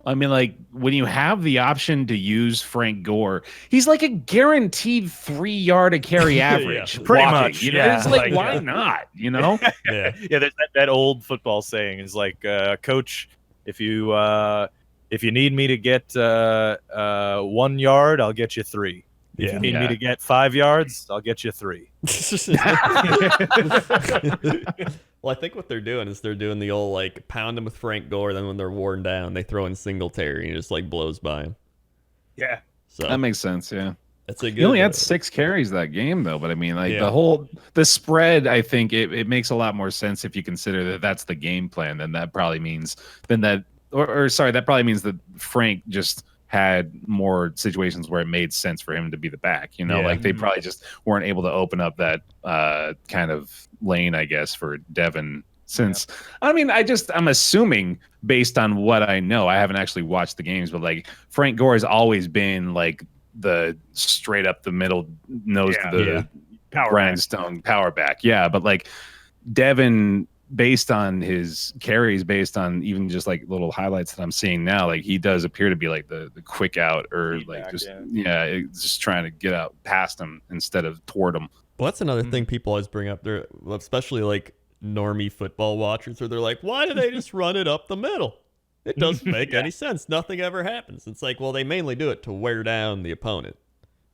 I mean, like when you have the option to use Frank Gore, he's like a guaranteed 3-yard a carry average. Pretty walking, much. You know? Yeah, It's like why not? You know? Yeah. There's that old football saying is like, Coach, if you need me to get 1 yard, I'll get you 3. If you need me to get 5 yards, I'll get you 3. Well, I think what they're doing is they're doing the old like pound them with Frank Gore, then when they're worn down, they throw in Singletary and he just like blows by him. Yeah. So That makes sense, yeah. that's a good. He only had 6 carries that game, though. But I mean, like Yeah. the spread, I think it makes a lot more sense if you consider that that's the game plan. Then that probably means that probably means that Frank just had more situations where it made sense for him to be the back. You know, Yeah. like they probably just weren't able to open up that kind of lane, I guess, for Devin. Since I mean, I'm assuming based on what I know, I haven't actually watched the games, but like Frank Gore has always been like the straight up the middle nose to the grindstone power back. Yeah, but like Devin, based on his carries, based on even just like little highlights that I'm seeing now, like he does appear to be like the quick out or like just trying to get out past him instead of toward him. Well, that's another thing people always bring up there, especially like normie football watchers, where they're like, why do they just run it up the middle? It doesn't make any sense. Nothing ever happens. It's like, well, they mainly do it to wear down the opponent.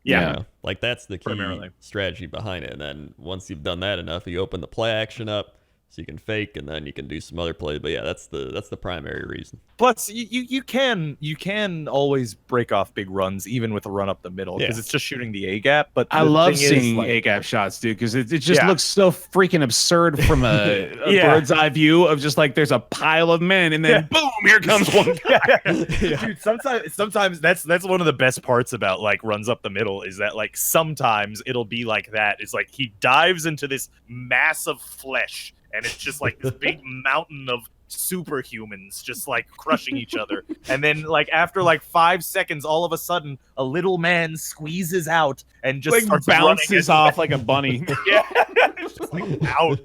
Yeah. You know? Like that's the key strategy behind it. And then once you've done that enough, you open the play action up so you can fake and then you can do some other plays. But yeah, that's the primary reason. Plus, you can always break off big runs even with a run up the middle because it's just shooting the A gap. But I love seeing A gap shots, dude, because it just looks so freaking absurd from a bird's eye view of just like there's a pile of men and then boom, here comes one guy. Dude, sometimes that's one of the best parts about like runs up the middle is that like sometimes it'll be like that. It's like he dives into this mass of flesh and it's just like this big mountain of superhumans just like crushing each other, and then like after like 5 seconds, all of a sudden a little man squeezes out and just like starts bounces off like a bunny. It's just like out.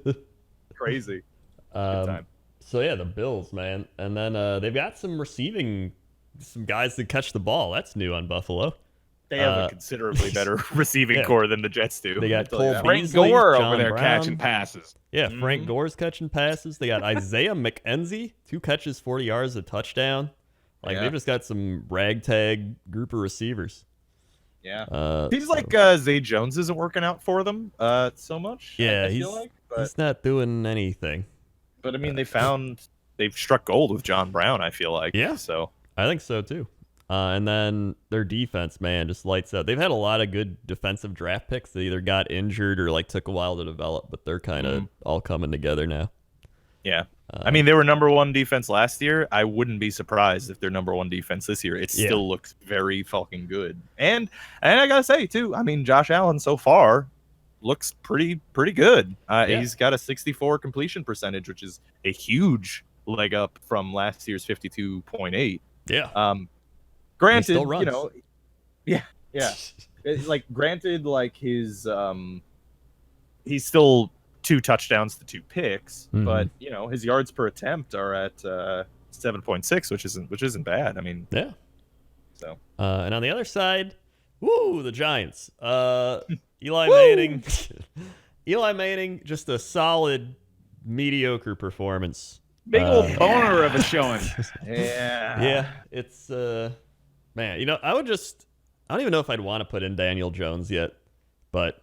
Crazy. So yeah, the Bills, man, and then they've got some guys that catch the ball. That's new on Buffalo. They have a considerably better receiving core than the Jets do. They got Cole Frank Beasley, Gore John over there Brown. catching passes. Yeah, Frank Gore's catching passes. They got Isaiah McKenzie, 2 catches, 40 yards, a touchdown. Like they've just got some ragtag group of receivers. Yeah. Seems like Zay Jones isn't working out for them so much. Yeah, he's not doing anything. But I mean, they've struck gold with John Brown, I feel like. Yeah. So I think so too. And then their defense, man, just lights up. They've had a lot of good defensive draft picks that either got injured or like took a while to develop, but they're kind of all coming together now. Yeah. I mean, they were number one defense last year. I wouldn't be surprised if they're number one defense this year. It still looks very fucking good. And I gotta say too, I mean, Josh Allen so far looks pretty good. He's got a 64 completion percentage, which is a huge leg up from last year's 52.8. Yeah. Granted, you know, yeah. Granted, like his he's still 2 touchdowns to 2 picks, but you know, his yards per attempt are at 7.6, which isn't bad. I mean, yeah. So and on the other side, the Giants. Eli Manning. Eli Manning, just a solid, mediocre performance. Big old boner of a showing. Yeah, it's man. You know, I don't even know if I'd want to put in Daniel Jones yet, but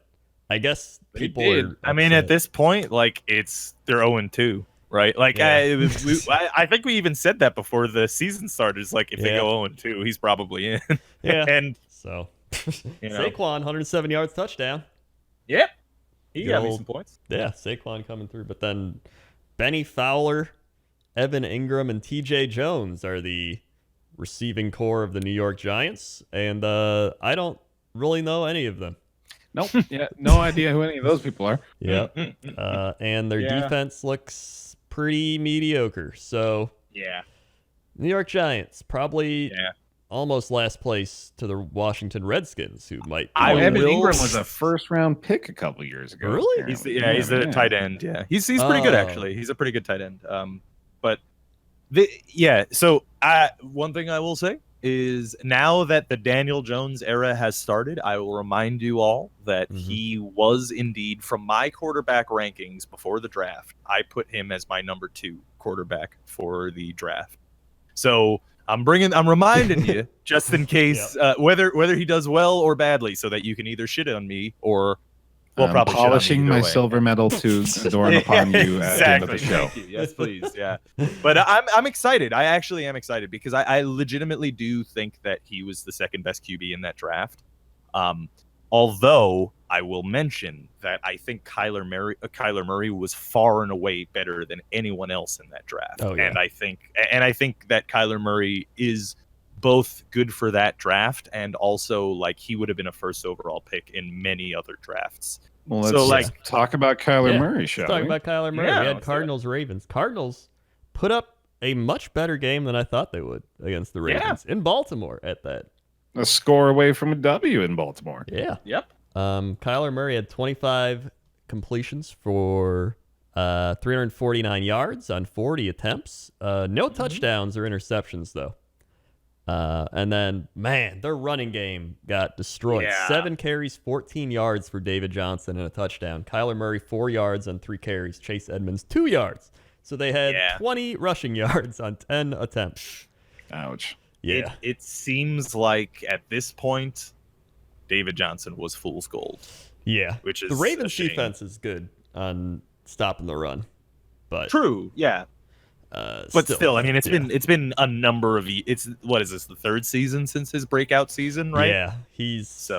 I guess people are. I mean, at this point, like they're 0-2, right? Like I think we even said that before the season started. It's like if they go 0-2, he's probably in. Yeah, and so Saquon 107 yards touchdown. Yep, he got me some points. Yeah, Saquon coming through, but then Benny Fowler, Evan Ingram, and T.J. Jones are the receiving core of the New York Giants, and I don't really know any of them. Nope. Yeah, no idea who any of those people are. Yeah. And their defense looks pretty mediocre. So, New York Giants probably almost last place to the Washington Redskins, who might. Evan Ingram was a first-round pick a couple years ago. Really? He's the tight end. Yeah, he's pretty good actually. He's a pretty good tight end. So one thing I will say is now that the Daniel Jones era has started, I will remind you all that he was indeed, from my quarterback rankings before the draft, I put him as my number 2 quarterback for the draft. So I'm reminding you just in case whether he does well or badly, so that you can either shit on me or probably polishing my silver medal to adorn upon you at the end of the show. Thank you. Yes, please. Yeah, but I'm excited. I actually am excited because I legitimately do think that he was the second best QB in that draft. Although I will mention that I think Kyler Murray was far and away better than anyone else in that draft. Oh, yeah. And I think that Kyler Murray is both good for that draft and also like he would have been a first overall pick in many other drafts. Well, let's talk about Kyler Murray, shall we? Talk about Kyler Murray. We had Cardinals, Ravens. Cardinals put up a much better game than I thought they would against the Ravens in Baltimore at that. A score away from a W in Baltimore. Yeah. Yep. Kyler Murray had 25 completions for 349 yards on 40 attempts. No touchdowns or interceptions, though. And then, man, their running game got destroyed. 7 carries, 14 yards for David Johnson and a touchdown. Kyler Murray, 4 yards on 3 carries. Chase Edmonds, 2 yards. So they had 20 rushing yards on 10 attempts. Ouch. Yeah. It seems like at this point, David Johnson was fool's gold. Yeah. Which is the Ravens defense is good on stopping the run. But true. Yeah. But still, I mean, it's been a number of what is this, the 3rd season since his breakout season, right? Yeah, he's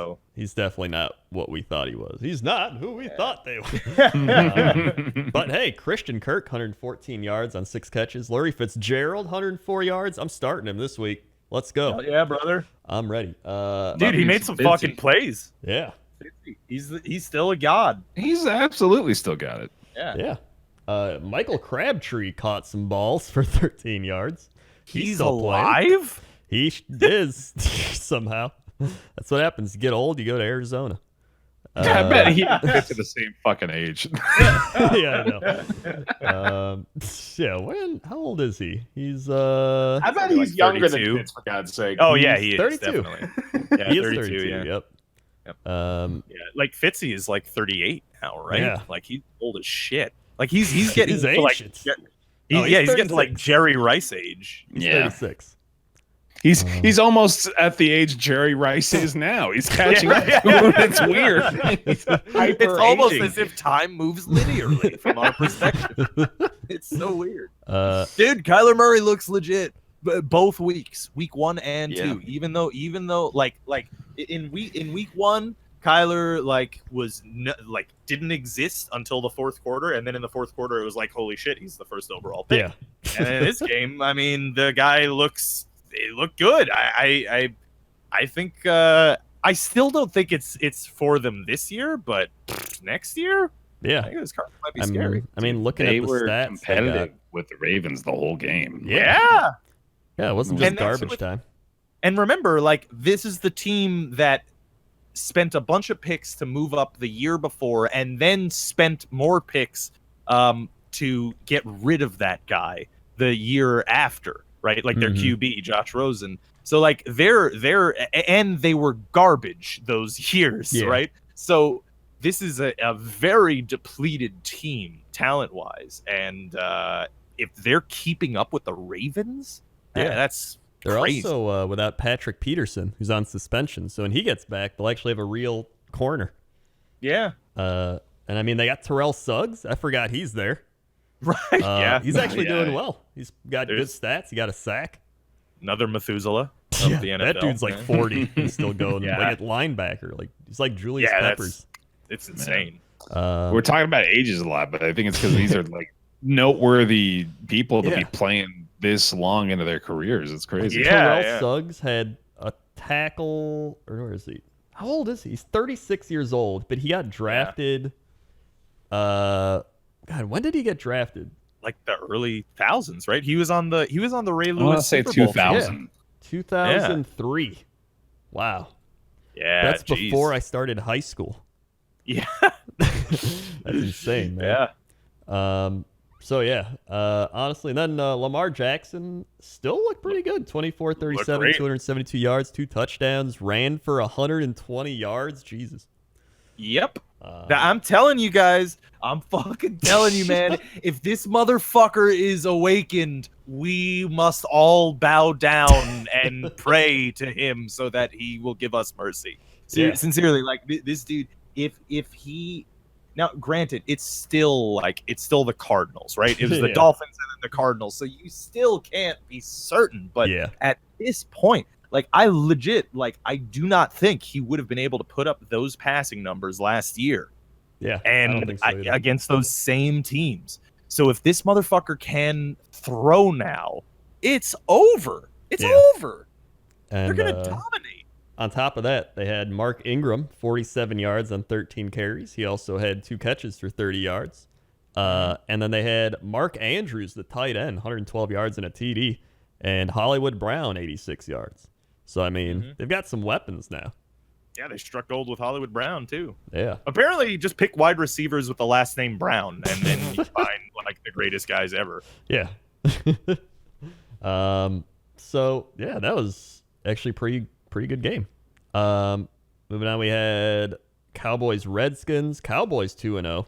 definitely not what we thought he was. He's not who we thought they were. But hey, Christian Kirk, 114 yards on 6 catches. Larry Fitzgerald, 104 yards. I'm starting him this week. Let's go. Hell yeah, brother. I'm ready. Dude, he made some fucking plays. Yeah. He's still a god. He's absolutely still got it. Yeah. Michael Crabtree caught some balls for 13 yards. He's alive? He is somehow. That's what happens. You get old, you go to Arizona. I bet he gets to the same fucking age. Yeah, I know. How old is he? He's I bet he's younger than Fitz, for God's sake. Oh yeah, he is 32. Definitely. Yeah, he is 32, 32. yeah. Yep. Like Fitzy is like 38 now, right? Yeah. Like he's old as shit. Like he's getting he's to like he's getting to like Jerry Rice age. He's 36. He's almost at the age Jerry Rice is now. He's catching up to him. It's weird. It's almost as if time moves linearly from our perspective. It's so weird. Dude, Kyler Murray looks legit both weeks, week 1 and 2. Even though like in week 1, Kyler didn't exist until the fourth quarter, and then in the fourth quarter it was like, holy shit, he's the first overall pick. Yeah. And in this game, I mean, the guy looked good. I think I still don't think it's for them this year, but next year, Yeah, I think this Cardinals might be scary. I mean, looking They at the were stats, competitive with the Ravens the whole game. Yeah. it wasn't just garbage time. And remember, like, this is the team that spent a bunch of picks to move up the year before and then spent more picks to get rid of that guy the year after, right? Like their QB, Josh Rosen. So like and they were garbage those years, right? So this is a very depleted team talent-wise. And if they're keeping up with the Ravens, that's They're crazy. also without Patrick Peterson, who's on suspension. So when he gets back, they'll actually have a real corner. Yeah. And I mean, they got Terrell Suggs. I forgot he's there. Right. He's actually doing well. He's got good stats. He got a sack. Another Methuselah of the NFL. That dude's like 40. He's still going like at linebacker. Like he's like Julius Peppers. It's insane. We're talking about ages a lot, but I think it's because these are like noteworthy people to be playing this long into their careers. It's crazy. Terrell Suggs had a tackle, or where is he? How old is he? He's 36 years old, but he got drafted. God, when did he get drafted? Like the early thousands, right? He was on the Ray Lewis. I want to say Super Bowl 2000. 2003. Wow. Yeah, that's before I started high school. Yeah. That's insane, man. Yeah. So yeah, honestly, and then Lamar Jackson still looked pretty good. 24, 37, 272 yards, 2 touchdowns, ran for 120 yards. Jesus. Yep. I'm telling you guys, I'm fucking telling you, man, if this motherfucker is awakened, we must all bow down and pray to him so that he will give us mercy. Sincerely, like this dude, if he now, granted, it's still the Cardinals, right? It was the Dolphins and then the Cardinals, so you still can't be certain. But at this point, like I do not think he would have been able to put up those passing numbers last year. Yeah, and I don't think so against those same teams. So if this motherfucker can throw now, it's over. It's over. And they're gonna dominate. On top of that, they had Mark Ingram, 47 yards on 13 carries. He also had 2 catches for 30 yards. And then they had Mark Andrews, the tight end, 112 yards and a TD, and Hollywood Brown, 86 yards. So, I mean, they've got some weapons now. Yeah, they struck gold with Hollywood Brown, too. Yeah. Apparently, you just pick wide receivers with the last name Brown, and then you find, like, the greatest guys ever. Yeah. So, yeah, that was actually pretty good game. Moving on, we had Cowboys Redskins. Cowboys 2-0.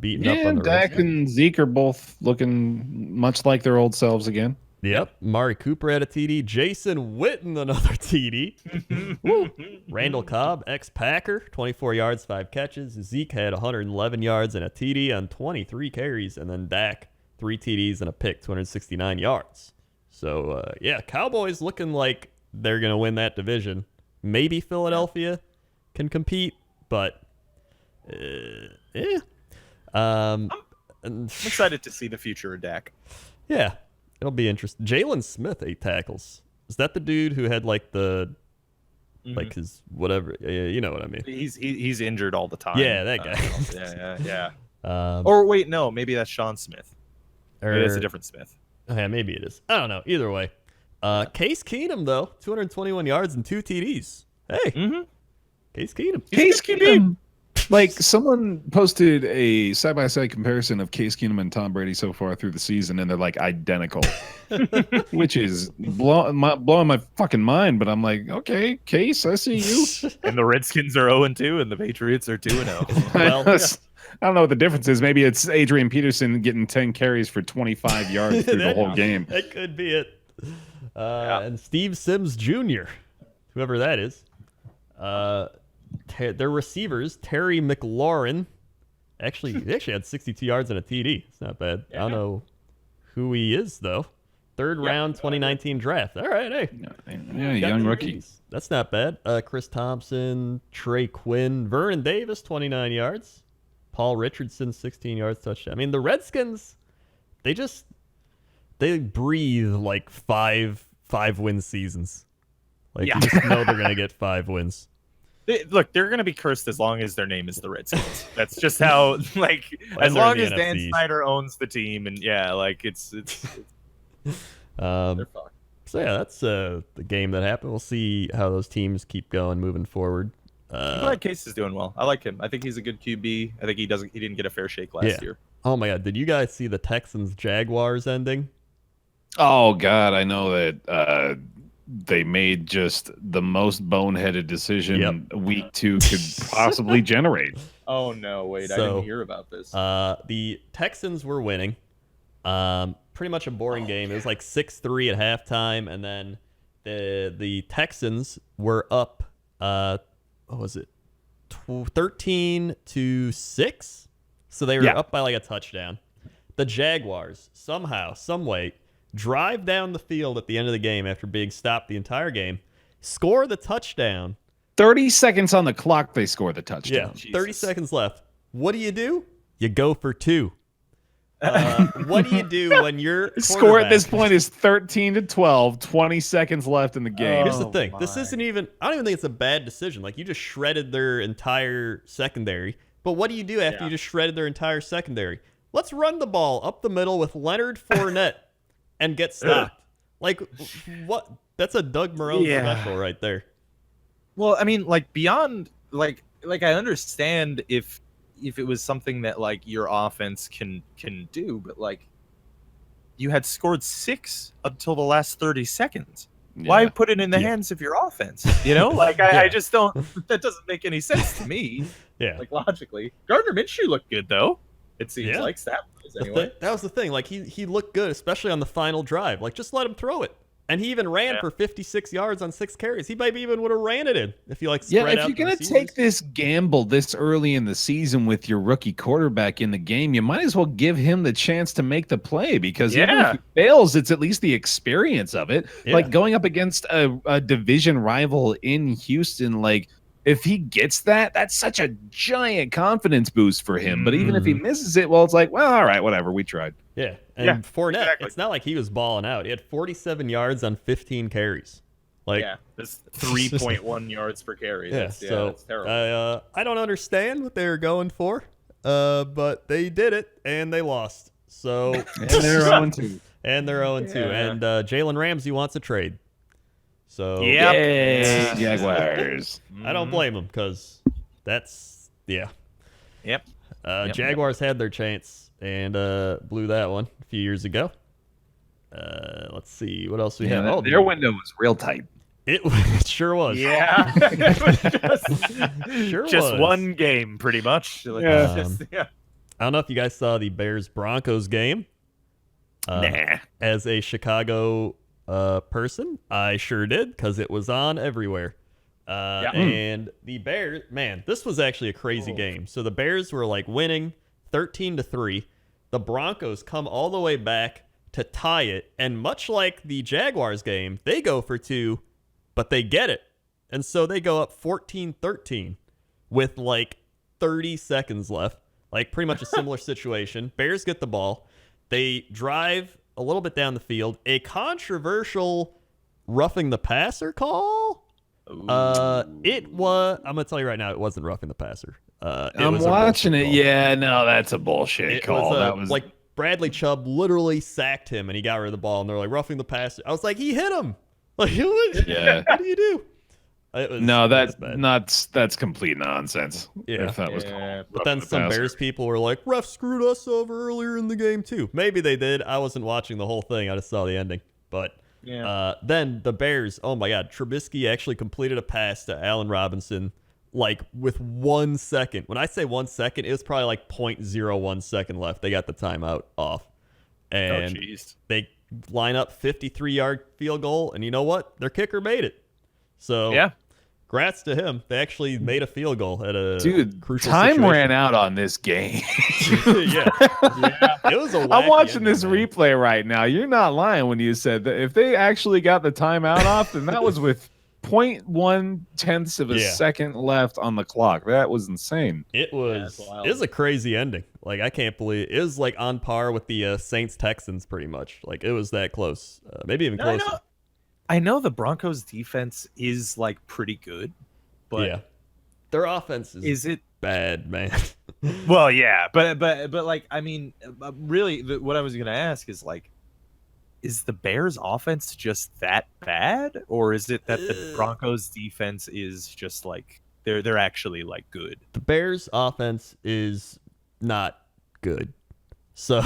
Beating up on the Dak Redskins. and Zeke are both looking much like their old selves again. Yep. Mari Cooper had a TD. Jason Witten, another TD. Woo. Randall Cobb, ex-Packer, 24 yards, 5 catches. Zeke had 111 yards and a TD on 23 carries. And then Dak, 3 TDs and a pick, 269 yards. So, Cowboys looking like they're going to win that division. Maybe Philadelphia can compete, but I'm excited to see the future of Dak. Yeah, it'll be interesting. Jalen Smith, 8 tackles. Is that the dude who had like the like his whatever? You know what I mean? He's injured all the time. Yeah, that guy. Yeah. Or wait, no, maybe that's Sean Smith. Maybe it's a different Smith. Yeah, maybe it is. I don't know. Either way. Case Keenum, though, 221 yards and 2 TDs. Hey, Case Keenum. Case Keenum. Like, someone posted a side-by-side comparison of Case Keenum and Tom Brady so far through the season, and they're, like, identical. Which is blowing my fucking mind, but I'm like, okay, Case, I see you. And the Redskins are 0-2, and the Patriots are 2-0. Well, I don't know what the difference is. Maybe it's Adrian Peterson getting 10 carries for 25 yards through the whole game. That could be it. And Steve Sims Jr., whoever that is. Their receivers, Terry McLaurin, he actually had 62 yards and a TD. It's not bad. I don't know who he is, though. Third round 2019 draft. All right, hey. Yeah, young rookie. That's not bad. Chris Thompson, Trey Quinn, Vernon Davis, 29 yards. Paul Richardson, 16 yards, touchdown. I mean, the Redskins, they breathe like five win seasons. Like, you just know they're going to get 5 wins. Look, they're going to be cursed as long as their name is the Redskins. That's just how, like, as long as Dan Snyder owns the team, and it's they're fucked. So yeah, that's the game that happened. We'll see how those teams keep going moving forward. I'm glad Case is doing well. I like him. I think he's a good QB. I think he didn't get a fair shake last year. Oh my God, did you guys see the Texans-Jaguars ending? Oh God, I know that they made just the most boneheaded decision week 2 could possibly generate. Oh no, wait, I didn't hear about this. The Texans were winning. Pretty much a boring game. It was like 6-3 at halftime, and then the Texans were up. What was it? 13-6. So they were up by like a touchdown. The Jaguars somehow, some way, drive down the field at the end of the game after being stopped the entire game, score the touchdown. 30 seconds on the clock, they score the touchdown. Yeah, 30 seconds left. What do? You go for 2. What do you do when your score at this point is 13-12, 20 seconds left in the game? Here's the thing. This isn't even, I don't even think it's a bad decision. Like, you just shredded their entire secondary. But what do you do after you just shredded their entire secondary? Let's run the ball up the middle with Leonard Fournette and get stopped. Like, what? That's a Doug Marrone special right there. Well, I mean, like, beyond, like I understand if it was something that, like, your offense can do, but, like, you had scored 6 until the last 30 seconds. Yeah. Why put it in the hands of your offense? You know, like, I just don't, that doesn't make any sense to me. Like, logically. Gardner Minshew looked good, though. It seems like stat-wise, anyway. That was the thing. Like, he looked good, especially on the final drive. Like, just let him throw it. And he even ran for 56 yards on 6 carries. He maybe even would have ran it in if you spread out. If you're going to take this gamble this early in the season with your rookie quarterback in the game, you might as well give him the chance to make the play, because even if he fails, it's at least the experience of it. Like, going up against a division rival in Houston, like, if he gets that, that's such a giant confidence boost for him. But even if he misses it, well, it's like, well, all right, whatever, we tried. Yeah, and Fournette, it's not like he was balling out. He had 47 yards on 15 carries. Like, that's 3.1 yards per carry. That's terrible. I don't understand what they were going for, but they did it, and they lost. So and they're 0-2. And they're 0-2. And Jalen Ramsey wants a trade. So Jaguars. I don't blame him, because that's Jaguars had their chance and blew that one a few years ago. Let's see what else we have. Their window was real tight. It sure was. Yeah, just one game, pretty much. I don't know if you guys saw the Bears-Broncos game. As a Chicago person, I sure did, because it was on everywhere. And the Bears, man, this was actually a crazy game. So the Bears were like winning 13-3. The Broncos come all the way back to tie it, and much like the Jaguars game, they go for 2, but they get it. And so they go up 14-13 with like 30 seconds left. Like, pretty much a similar situation. Bears get the ball. They drive a little bit down the field. A controversial roughing the passer call. It was. I'm gonna tell you right now, it wasn't roughing the passer. I'm watching it. Yeah, no, that's a bullshit call. That was like Bradley Chubb literally sacked him, and he got rid of the ball. And they're like, roughing the passer. I was like, he hit him. Like, what do you do? That's complete nonsense. Yeah, if that was called. But then some Bears people were like, ref screwed us over earlier in the game too. Maybe they did. I wasn't watching the whole thing. I just saw the ending. But then the Bears, oh my God, Trubisky actually completed a pass to Allen Robinson, like, with 1 second. When I say 1 second, it was probably like 0.01 second left. They got the timeout off. And they line up 53-yard field goal, and you know what? Their kicker made it. So Congrats to him. They actually made a field goal at a crucial time situation. ran out on this game. yeah. It was a I'm watching ending, this man. replay right now. You're not lying when you said that if they actually got the timeout off, then that was with 0.1 of a second left on the clock. That was insane. It was a crazy ending. Like, I can't believe it was like on par with the Saints Texans pretty much. Like, it was that close. Maybe even closer. I know the Broncos defense is like pretty good, but yeah, their offense is it bad, man? Well, yeah, but like, I mean, really, what I was gonna ask is like, is the Bears offense just that bad, or is it that the Broncos defense is just like they're actually like good? The Bears offense is not good. So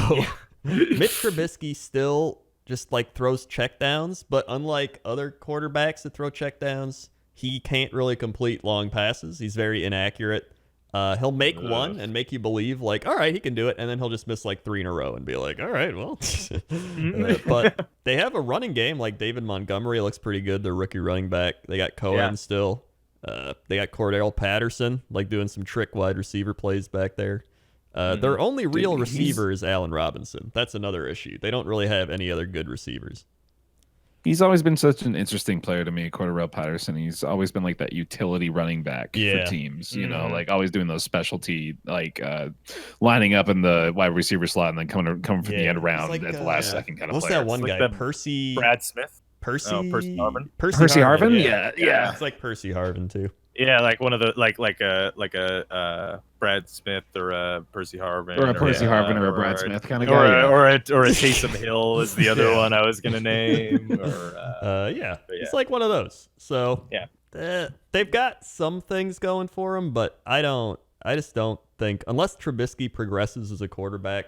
Mitch Trubisky still just like throws checkdowns, but unlike other quarterbacks that throw checkdowns, he can't really complete long passes. He's very inaccurate. He'll make one and make you believe like, all right, he can do it, and then he'll just miss like 3 in a row and be like, all right, well. But they have a running game. Like David Montgomery looks pretty good. Their rookie running back. They got Cohen still. They got Cordell Patterson like doing some trick wide receiver plays back there. Their only real receiver is Allen Robinson. That's another issue. They don't really have any other good receivers. He's always been such an interesting player to me, Cordell Patterson. He's always been like that utility running back for teams, you know, like always doing those specialty, like lining up in the wide receiver slot and then coming from the end around at the last second kind of What's player. that one like guy? Brad Smith? Percy Harvin? Percy Harvin? Yeah. It's like Percy Harvin, too. Yeah, like one of the like a Brad Smith or a Percy Harvin Or a Percy Harvin or a Brad Smith kind of guy. Or a Taysom Hill is the other one I was gonna name. Or it's like one of those. So they've got some things going for them, but I just don't think, unless Trubisky progresses as a quarterback,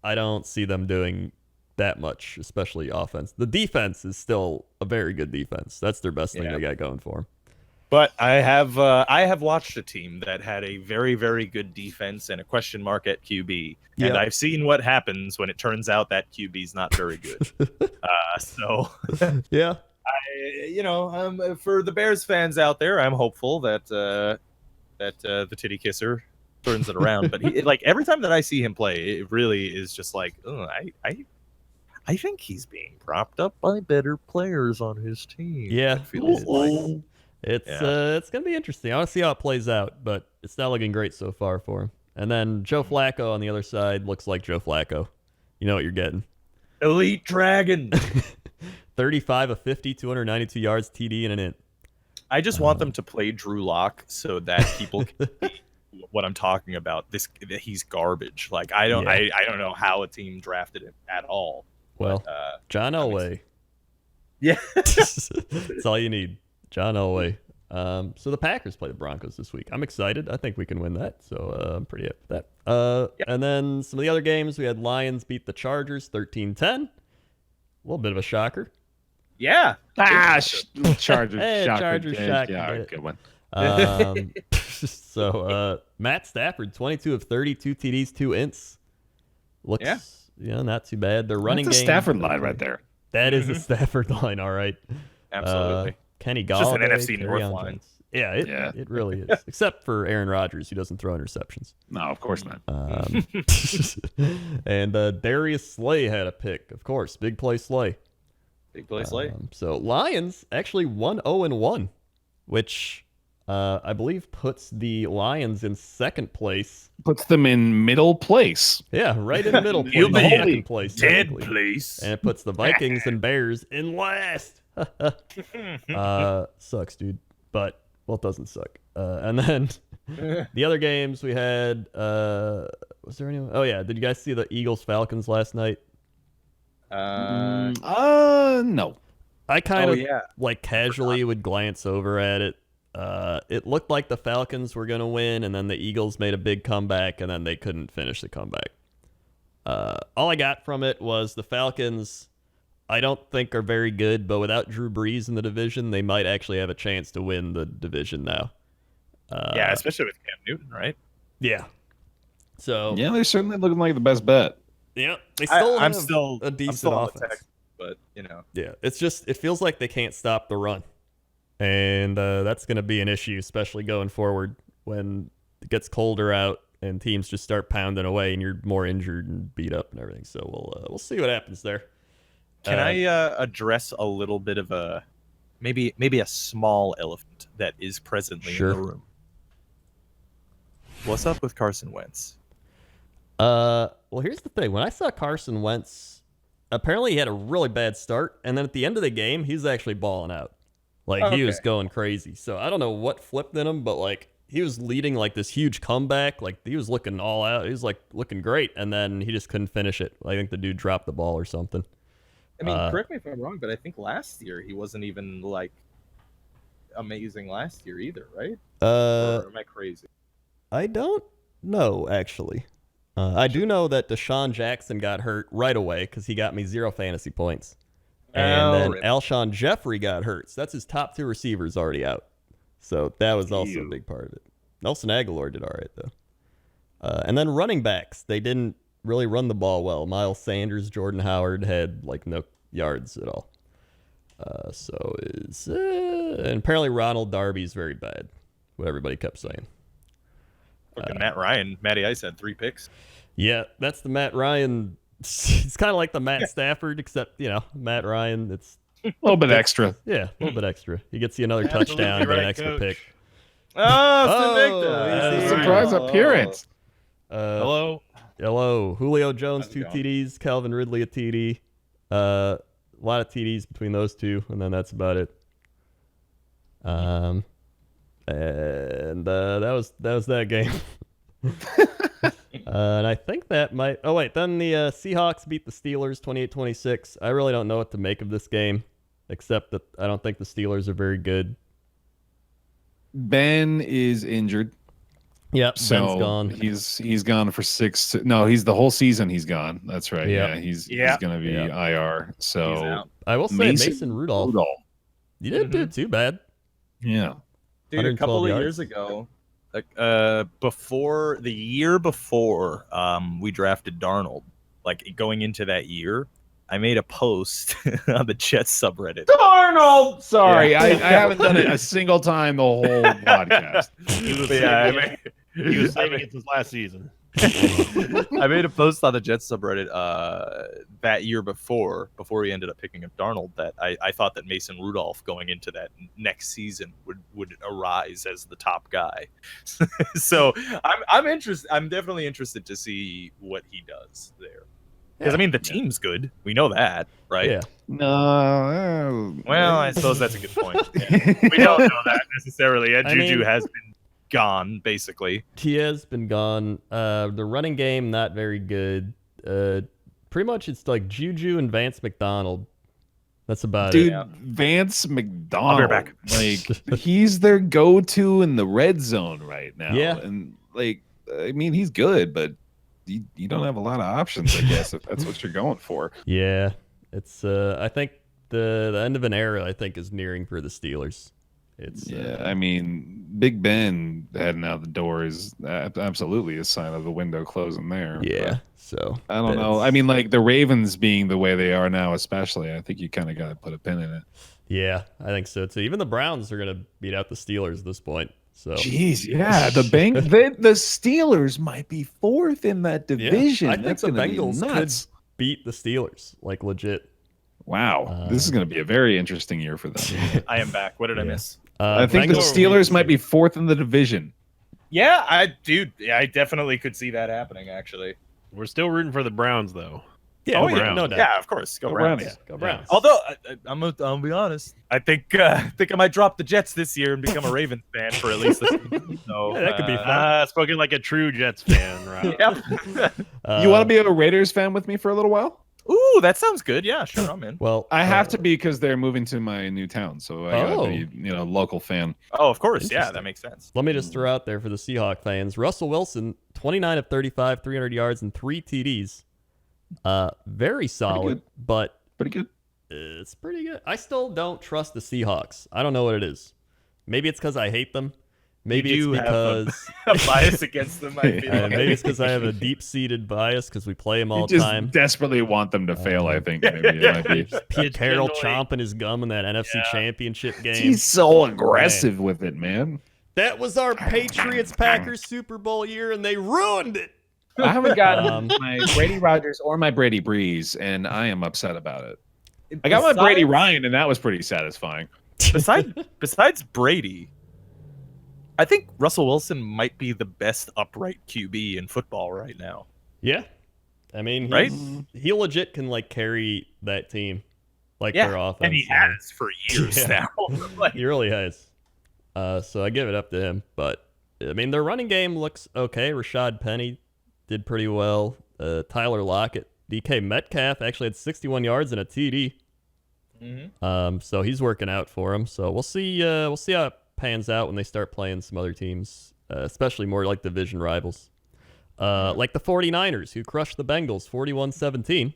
I don't see them doing that much, especially offense. The defense is still a very good defense. That's their best thing they got going for them. But I have watched a team that had a very, very good defense and a question mark at QB, and I've seen what happens when it turns out that QB's not very good. So yeah, for the Bears fans out there, I'm hopeful that the titty kisser turns it around. But he, like every time that I see him play, it really is just like, I think he's being propped up by better players on his team. Yeah, it feels like. It's gonna be interesting. I want to see how it plays out, but it's not looking great so far for him. And then Joe Flacco on the other side looks like Joe Flacco. You know what you're getting. Elite Dragon. 35 of 50, 292 yards, TD and an int. I just want them to play Drew Lock so that people can see what I'm talking about. He's garbage. Like I don't know how a team drafted him at all. Well, but, John Elway. Yeah, that's all you need. John Elway. So the Packers play the Broncos this week. I'm excited. I think we can win that. So I'm pretty happy with that. And then some of the other games, we had Lions beat the Chargers 13-10. A little bit of a shocker. Yeah. Chargers. Hey, shocker. Chargers shocker. Yeah, good one. So Matt Stafford, 22 of 30, 2 TDs, 2 ints. Looks, not too bad. Their running That's a game. Stafford line right there. That is a Stafford line, all right. Absolutely. Kenny Just an Galladay, NFC North line. Yeah, it really is. Except for Aaron Rodgers, who doesn't throw interceptions. No, of course not. And Darius Slay had a pick, of course. Big play Slay. Big play Slay. So Lions actually 1-0-1, which I believe puts the Lions in second place. Puts them in middle place. Yeah, right in the middle place. You'll be second place. Dead technically. place. And it puts the Vikings and Bears in last. Sucks, dude. But, well, it doesn't suck. And then the other games we had, was there anyone? Oh, yeah. Did you guys see the Eagles-Falcons last night? No. I kind of like casually would glance over at it. It looked like the Falcons were going to win, and then the Eagles made a big comeback, and then they couldn't finish the comeback. All I got from it was the Falcons, I don't think are very good, but without Drew Brees in the division, they might actually have a chance to win the division now. Yeah, especially with Cam Newton, right? Yeah. So yeah, they're certainly looking like the best bet. Yeah, they still have a decent I'm still offense. on the tech, but yeah, it's just it feels like they can't stop the run, And that's going to be an issue, especially going forward when it gets colder out and teams just start pounding away and you're more injured and beat up and everything. So we'll see what happens there. Can I address a little bit of a maybe a small elephant that is presently in the room? What's up with Carson Wentz? Well, here's the thing. When I saw Carson Wentz, apparently he had a really bad start, and then at the end of the game, he's actually balling out. Like, he was going crazy. So I don't know what flipped in him, but, like, he was leading, like, this huge comeback. Like, he was looking all out. He was, like, looking great, and then he just couldn't finish it. I think the dude dropped the ball or something. I mean, correct me if I'm wrong, but I think last year he wasn't even, like, amazing last year either, right? Or am I crazy? I don't know, actually. I do know that Deshaun Jackson got hurt right away because he got me 0 fantasy points. And then Alshon Jeffrey got hurt. So that's his top 2 receivers already out. So that was also a big part of it. Nelson Aguilar did all right, though. And then running backs. They didn't really run the ball well. Miles Sanders, Jordan Howard had like no yards at all. And apparently Ronald Darby's very bad. What everybody kept saying. Fucking Matt Ryan. Matty Ice had 3 picks. Yeah, that's the Matt Ryan. It's kind of like the Matt Stafford, except, Matt Ryan, it's a little bit extra. Yeah, a little bit extra. He gets you another touchdown, get an extra pick. Surprise appearance. Hello. Julio Jones, 2 TDs. Calvin Ridley, a TD. A lot of TDs between those two, and then that's about it. And that was that game. And I think that might... Oh, wait. Then the Seahawks beat the Steelers 28-26. I really don't know what to make of this game, except that I don't think the Steelers are very good. Ben is injured. Yep, so Ben's gone. He's gone for 6... No, he's the whole season he's gone. That's right. Yep. Yeah, he's going to be IR. So I will say Mason Rudolph. You didn't do too bad. Yeah. Dude, a couple of years ago... the year before we drafted Darnold, like going into that year, I made a post on the Jets subreddit. Darnold! Sorry, I haven't done it a single time the whole podcast. He was saving it since last season. I made a post on the Jets subreddit that year before he ended up picking up Darnold that I thought that Mason Rudolph going into that next season would arise as the top guy. So I'm interested. I'm definitely interested to see what he does there. Because the team's good. We know that, right? Yeah. No. Well, I suppose that's a good point. Yeah. We don't know that necessarily. Juju has been gone, basically. He has been gone. The running game, not very good. Pretty much it's like Juju and Vance McDonald. That's about it. Dude, Vance McDonald. I'll be right back. Like, he's their go-to in the red zone right now. Yeah. And, like, I mean, he's good, but you don't have a lot of options, I guess, if that's what you're going for. Yeah. It's, I think the end of an era, I think, is nearing for the Steelers. It's I mean, Big Ben heading out the door is absolutely a sign of the window closing there. Yeah, but so I don't know. I mean, like the Ravens being the way they are now, especially, I think you kind of got to put a pin in it. Yeah, I think so too. Even the Browns are going to beat out the Steelers at this point. So, jeez, yeah, the Steelers might be 4th in that division. Yeah, I think the Bengals could beat the Steelers, like legit. Wow, this is going to be a very interesting year for them. I am back. What did I miss? I think the Steelers might be 4th in the division. Yeah, I definitely could see that happening, actually. We're still rooting for the Browns, though. Yeah, no doubt. Yeah, of course. Go Browns. Yeah, go Browns. Although, I'll be honest, I think I might drop the Jets this year and become a Ravens fan for at least this season. So, that could be fun. Spoken like a true Jets fan, right? Yep. You want to be a Raiders fan with me for a little while? Ooh, that sounds good. Yeah, sure, I'm in. Well, I have to be because they're moving to my new town, so I gotta be, local fan. Oh, of course. Yeah, that makes sense. Let me just throw out there for the Seahawks fans: Russell Wilson, 29 of 35, 300 yards and 3 TDs. Very solid, but pretty good. It's pretty good. I still don't trust the Seahawks. I don't know what it is. Maybe it's because I hate them. Maybe You it's do have because a bias against them. I feel like. maybe it's because I have a deep-seated bias because we play them all You the just time. desperately want them to fail. I think maybe it might be. Pete It's Carroll generally- chomping his gum in that NFC Championship game. He's so aggressive with it, man. That was our Patriots-Packers Super Bowl year, and they ruined it. I haven't gotten my Brady Rogers or my Brady Breeze, and I am upset about it. I got my Brady Ryan, and that was pretty satisfying. Besides Brady, I think Russell Wilson might be the best upright QB in football right now. Yeah. I mean, Right? he legit can, like, carry that team, like, their offense. And he has for years now. Like, He really has. So I give it up to him. But, I mean, their running game looks okay. Rashad Penny did pretty well. Tyler Lockett. DK Metcalf actually had 61 yards and a TD. So he's working out for him. So we'll see how it pans out when they start playing some other teams, especially more like division rivals. Like the 49ers, who crushed the Bengals 41-17.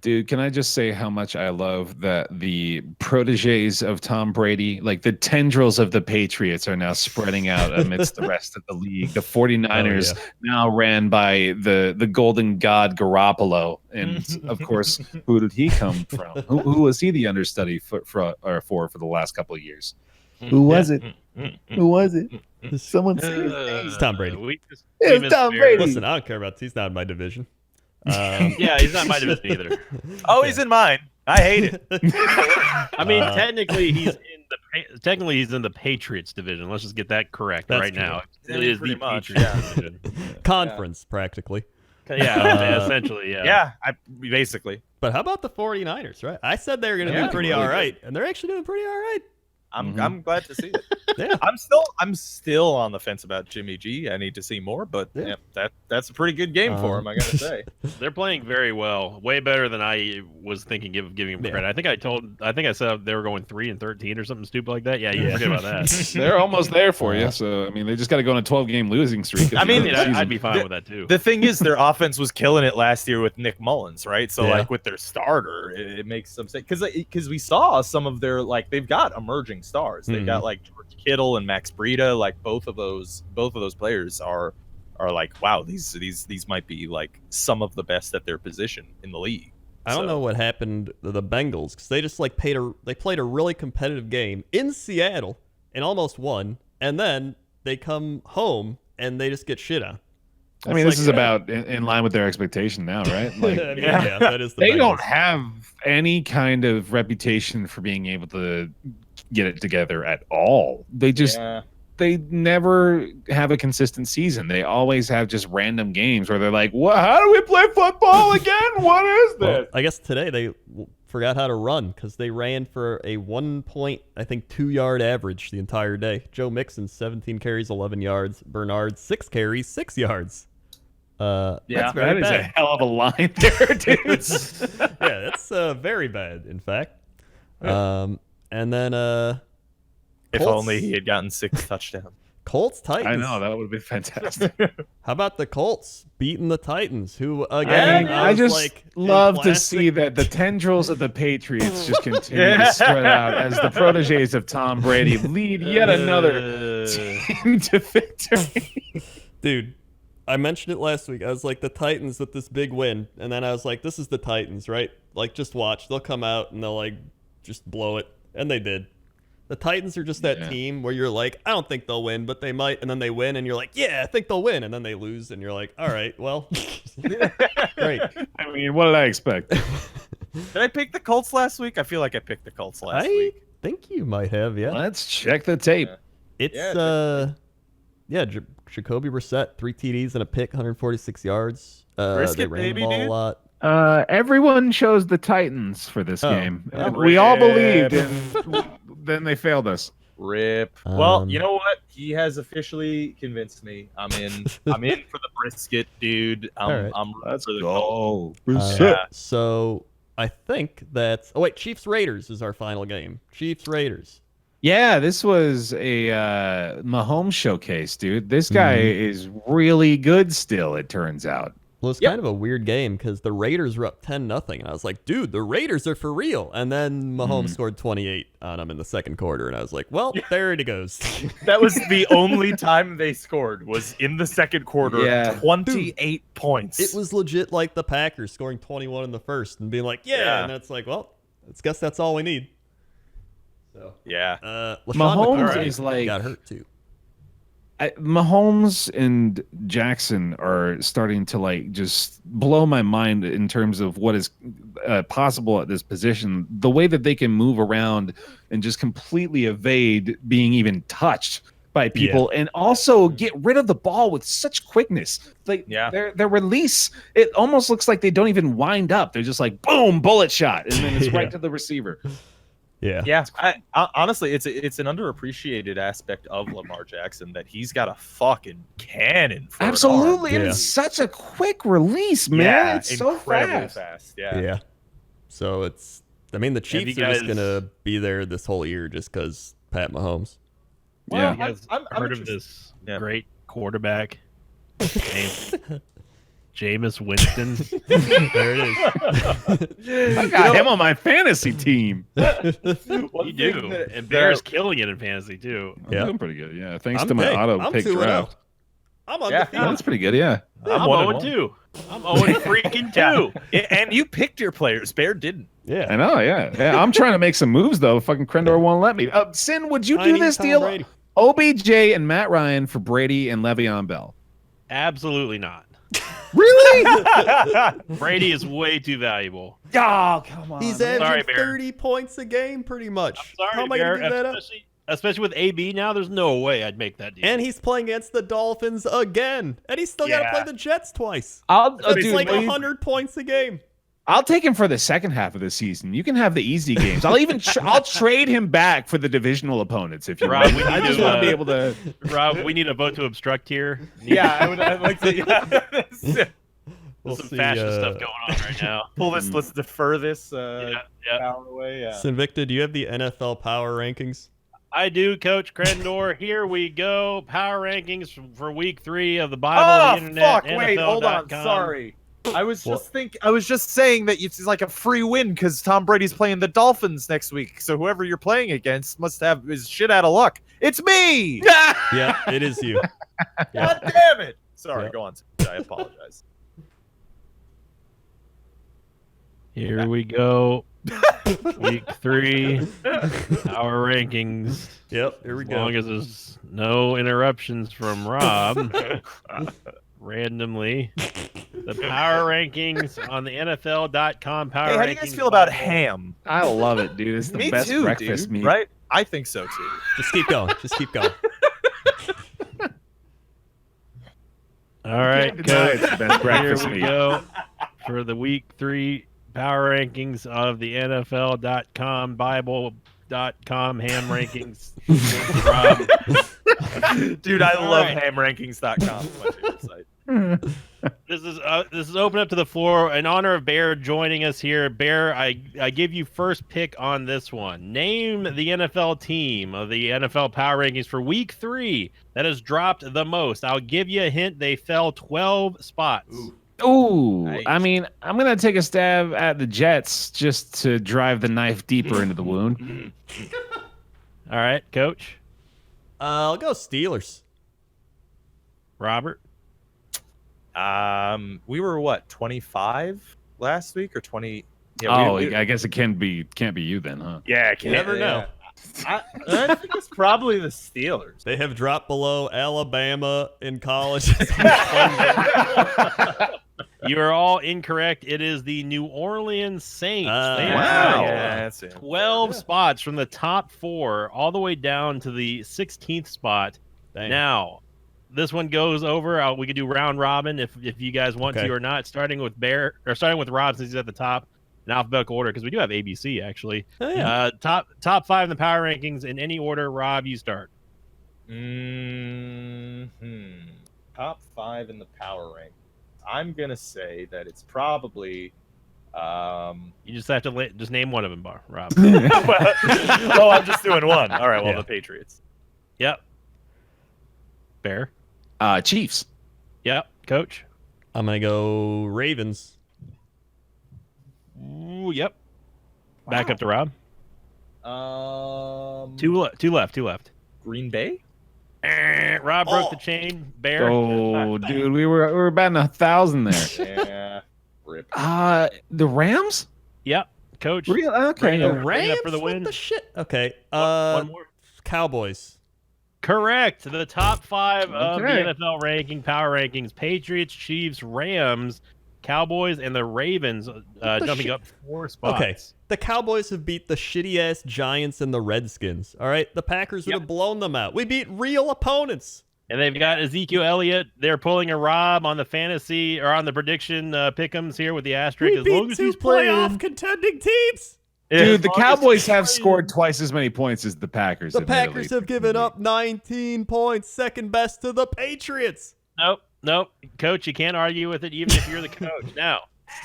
Dude, can I just say how much I love that the proteges of Tom Brady, like the tendrils of the Patriots, are now spreading out amidst the rest of the league. The 49ers now ran by the golden god Garoppolo. And, of course, who did he come from? Who was he the understudy for the last couple of years? Who was it? Who was it? Someone say his name. It's Tom Brady. It's Tom Brady. Listen, I don't care about he's not in my division. Yeah, he's not in my division either. oh, he's in mine. I hate it. I mean, technically he's in the Patriots division. Let's just get that correct That's right true. now. I It mean, is the pretty much, Patriots division. Conference, practically. Yeah, essentially, yeah. Yeah, basically. But how about the 49ers, right? I said they were going to do pretty all right, and they're actually doing pretty all right. I'm glad to see it. Yeah. I'm still on the fence about Jimmy G. I need to see more, but Yeah. that's a pretty good game for him, I gotta say. They're playing very well, way better than I was thinking giving them credit. I think I said they were going 3-13 or something stupid like that. Yeah, you forget about that. They're almost there for you. So, I mean, they just got to go on a 12-game losing streak. I mean, I'd be fine with that too. The thing is, their offense was killing it last year with Nick Mullins, right? So, Yeah. like with their starter, it makes some sense because we saw some of their they've got emerging stars. They've got like George Kittle and Max Breida. Like both of those players are like, wow, these might be like some of the best at their position in the league. I don't know what happened to the Bengals because they just like played a really competitive game in Seattle and almost won, and then they come home and they just get shit on. I mean, this is about in line with their expectation now, right? Like, I mean, yeah, that is the they Bengals. don't have any kind of reputation for being able to get it together at all. They just they never have a consistent season. They always have just random games where they're like, "What? How do we play football again? What is this?" Well, I guess today they forgot how to run because they ran for a 2-yard average the entire day. Joe Mixon 17 carries, 11 yards. Bernard 6 carries, 6 yards. That's very that is a bad. hell of a line there, dude. Yeah, that's very bad, in fact. And then If Colts- only he had gotten 6 touchdowns. Colts Titans. I know that would have been fantastic. How about the Colts beating the Titans? Who again? I was just like, love in to classic- see that the tendrils of the Patriots just continue to spread out as the proteges of Tom Brady lead yet another team to victory. Dude, I mentioned it last week. I was like, the Titans with this big win, and then I was like, this is the Titans, right? Like, just watch. They'll come out and they'll like just blow it, and they did. The Titans are just that team where you're like, I don't think they'll win, but they might, and then they win, and you're like, yeah, I think they'll win, and then they lose, and you're like, all right, well, great. I mean, what did I expect? Did I pick the Colts last week? I feel like I picked the Colts last I week. think you might have, yeah. Let's check the tape. It's Jacoby Brissett, 3 TDs and a pick, 146 yards. Brisket, they ran baby, the ball dude. a lot. Everyone chose the Titans for this game. Oh, We all rip. believed, and then they failed us. Rip. Well, Um, you know what? He has officially convinced me. I'm in. I'm in for the brisket, dude. All right. I'm Let's for the go. Yeah. So I think that's. Oh wait, Chiefs Raiders is our final game. Chiefs Raiders. Yeah, this was a Mahomes showcase, dude. This guy is really good still, it turns out. Well, it's kind of a weird game because the Raiders were up 10-0, and I was like, dude, the Raiders are for real. And then Mahomes scored 28 on them in the second quarter, and I was like, well, there it goes. That was the only time they scored was in the second quarter. Yeah. 28 points. It was legit like the Packers scoring 21 in the first and being like, yeah. And that's like, well, I guess that's all we need. So yeah. Mahomes is like got hurt too. Mahomes and Jackson are starting to like just blow my mind in terms of what is possible at this position. The way that they can move around and just completely evade being even touched by people, and also get rid of the ball with such quickness. Like their release, it almost looks like they don't even wind up. They're just like boom, bullet shot, and then it's right to the receiver. Yeah. I honestly, it's an underappreciated aspect of Lamar Jackson that he's got a fucking cannon. For Absolutely, an arm. and it's such a quick release, man. Yeah, it's so fast. Yeah. So it's, I mean, the Chiefs are just gonna be there this whole year just because Pat Mahomes. Well, You guys heard of this great quarterback, Jameis Winston? There it is. I got him on my fantasy team. You do, and Bear's killing it in fantasy too. I'm doing pretty good. Yeah, thanks to my auto pick draft. I'm undefeated. That's pretty good. Yeah, I'm 0-2. I'm 0-2. And you picked your players. Bear didn't. Yeah, I know. Yeah, I'm trying to make some moves though. Fucking Krendor won't let me. Sin, would you do this deal? Brady. OBJ and Matt Ryan for Brady and Le'Veon Bell. Absolutely not. Really? Brady is way too valuable. Oh, come on. He's man. averaging 30 points a game, pretty much. I'm sorry, How am I Bear, gonna give that up? especially with AB now, there's no way I'd make that deal. And he's playing against the Dolphins again, and he's still got to play the Jets twice. It's It's like 100 points a game. I'll take him for the second half of the season. You can have the easy games. I'll even I'll trade him back for the divisional opponents if you Rob, want. I just want to be able to. Rob, we need a vote to obstruct here. I'd like to. Yeah. There's some fascist stuff going on right now. Let's defer this Yeah. power away. Yeah. Sinvicta, do you have the NFL power rankings? I do, Coach Krendor. Here we go. Power rankings for week 3 of the Bible of the Internet. Fuck! Wait, hold on. Sorry. I was just saying that it's like a free win because Tom Brady's playing the Dolphins next week. So whoever you're playing against must have his shit out of luck. It's me. Yeah, it is you. God damn it! Sorry, go on. I apologize. Here we go. Week 3. Power rankings. Yep, here we As go. long as there's no interruptions from Rob. Randomly. The power rankings on the NFL.com power rankings. Hey, how do you guys feel about ham? I love it, dude. It's the Me best too, breakfast dude. meat. Right? I think so too. Just keep going. Just keep going. All right, It's the best breakfast here we meat. go for the week 3 power rankings of the NFL.com, Bible.com ham rankings. Rob. Dude, I love right. hamrankings.com. It's my favorite site. This is open up to the floor in honor of Bear joining us here. Bear, I give you first pick on this one. Name the NFL team of the NFL power rankings for week 3 that has dropped the most. I'll give you a hint. They fell 12 spots. Ooh, Nice. I mean, I'm gonna take a stab at the Jets just to drive the knife deeper into the wound. All right, Coach. I'll go Steelers. Robert. We were what, 25 last week or 20? Yeah, I guess it can't be you then, huh? yeah, You never know. I think it's probably the Steelers. They have dropped below Alabama in college. You are all incorrect. It is the New Orleans Saints. They Wow. Yeah, that's it. 12 spots from the top 4 all the way down to the 16th spot. Dang. Now, this one goes over. We could do round robin if you guys want Okay. to or not. Starting with Rob since he's at the top in alphabetical order because we do have ABC actually. Oh, yeah. Top 5 in the power rankings in any order. Rob, you start. Top 5 in the power rank. I'm gonna say that it's probably. You just have to just name one of them, Rob. Oh, I'm just doing one. All right. Well, Yeah. the Patriots. Yep. Bear. Chiefs. Yep. Coach. I'm going to go Ravens. Ooh, yep. Back up to Rob. Two left. Green Bay. Rob broke the chain. Bear. Oh, dude, we were batting 1,000 there. Yeah. Rip. The Rams? Yep. Coach. Real? Okay. Bring The it Rams? up for the win. What the shit? Okay. One more. Cowboys. Correct. The top 5 of the Okay. NFL power rankings: Patriots, Chiefs, Rams, Cowboys, and the Ravens jumping shit? up 4 spots. Okay. The Cowboys have beat the shitty-ass Giants and the Redskins. All right? The Packers would have blown them out. We beat real opponents. And they've got Ezekiel Elliott. They're pulling a Rob on the fantasy or on the prediction pick'ems here with the asterisk. We As long beat as 2 he's playoff playing. contending teams. Dude, the As long as Cowboys he's have playing. scored twice as many points as the Packers. The Packers have given up 19 points, second best to the Patriots. Nope. Coach, you can't argue with it even if you're the coach. Now,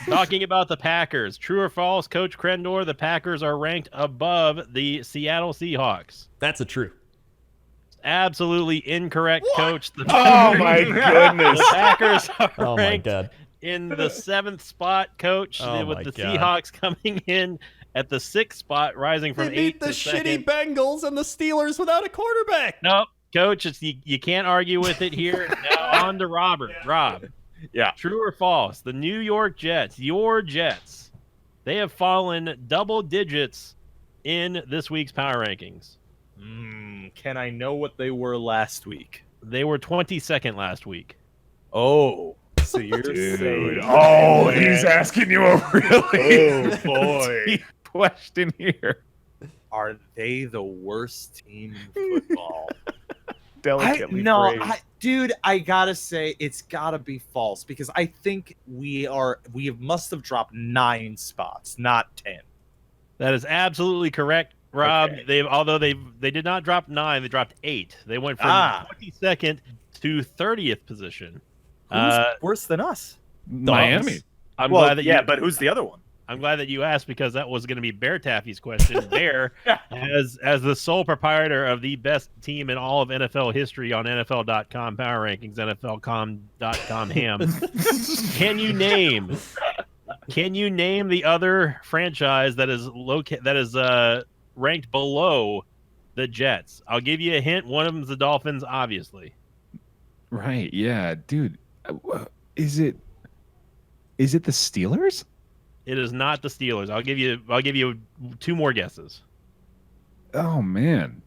talking about the Packers. True or false, Coach Krendor, the Packers are ranked above the Seattle Seahawks. That's a true. Absolutely incorrect, Coach. Oh, my goodness. The Packers are Oh, my ranked God. in the 7th spot, Coach, Oh, with my the God. Seahawks coming in at the 6th spot, rising from They 8th beat to the shitty 2nd. Bengals and the Steelers without a quarterback. Nope, Coach, you can't argue with it here. Now on to Robert. Rob. Yeah. True or false? The New York Jets, your Jets, they have fallen double digits in this week's power rankings. Can I know what they were last week? They were 22nd last week. Oh, so you're saying? Oh, he's asking you a really boy. deep question here. Are they the worst team in football? Delicately phrased. Dude, I gotta say it's gotta be false because I think we must have dropped 9 spots, not 10. That is absolutely correct, Rob. Okay. They did not drop 9, they dropped 8. They went from 22nd to 30th position. Who's worse than us? Miami. I'm glad that but who's the other one? I'm glad that you asked because that was going to be Bear Taffy's question. Bear, as the sole proprietor of the best team in all of NFL history on NFL.com Power Rankings, NFLcom.com ham, can you name the other franchise that is ranked below the Jets? I'll give you a hint. One of them's the Dolphins, obviously. Right, yeah. Dude, is it the Steelers? It is not the Steelers. I'll give you 2 more guesses. Oh, man.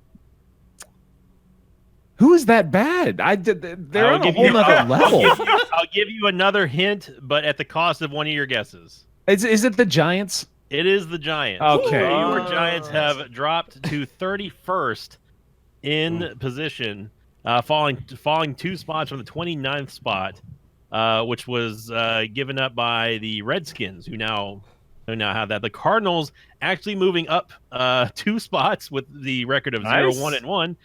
Who is that bad? They're on a whole nother level. I'll give you another hint, but at the cost of one of your guesses. Is it the Giants? It is the Giants. Okay. Your Giants have dropped to 31st in position, falling 2 spots from the 29th spot, which was given up by the Redskins, who now have that. The Cardinals actually moving up 2 spots with the record of 0-1-1,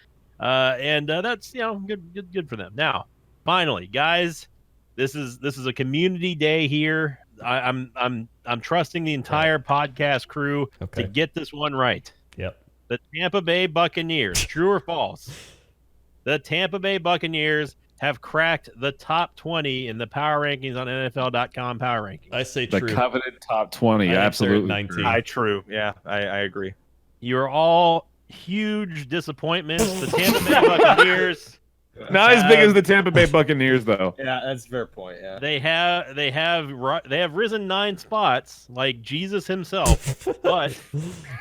and that's good for them. Now, finally, guys, this is a community day here. I'm trusting the entire podcast crew to get this one right. Yep. The Tampa Bay Buccaneers, true or false? The Tampa Bay Buccaneers have cracked the top 20 in the power rankings on NFL.com Power Rankings. I say The true. coveted top 20. I think they're at Absolutely. 19. True. Yeah, I agree. You're all huge disappointments. The Tampa Bay Buccaneers. Not as big as the Tampa Bay Buccaneers, though. Yeah, that's a fair point. Yeah. They have risen 9 spots like Jesus himself, but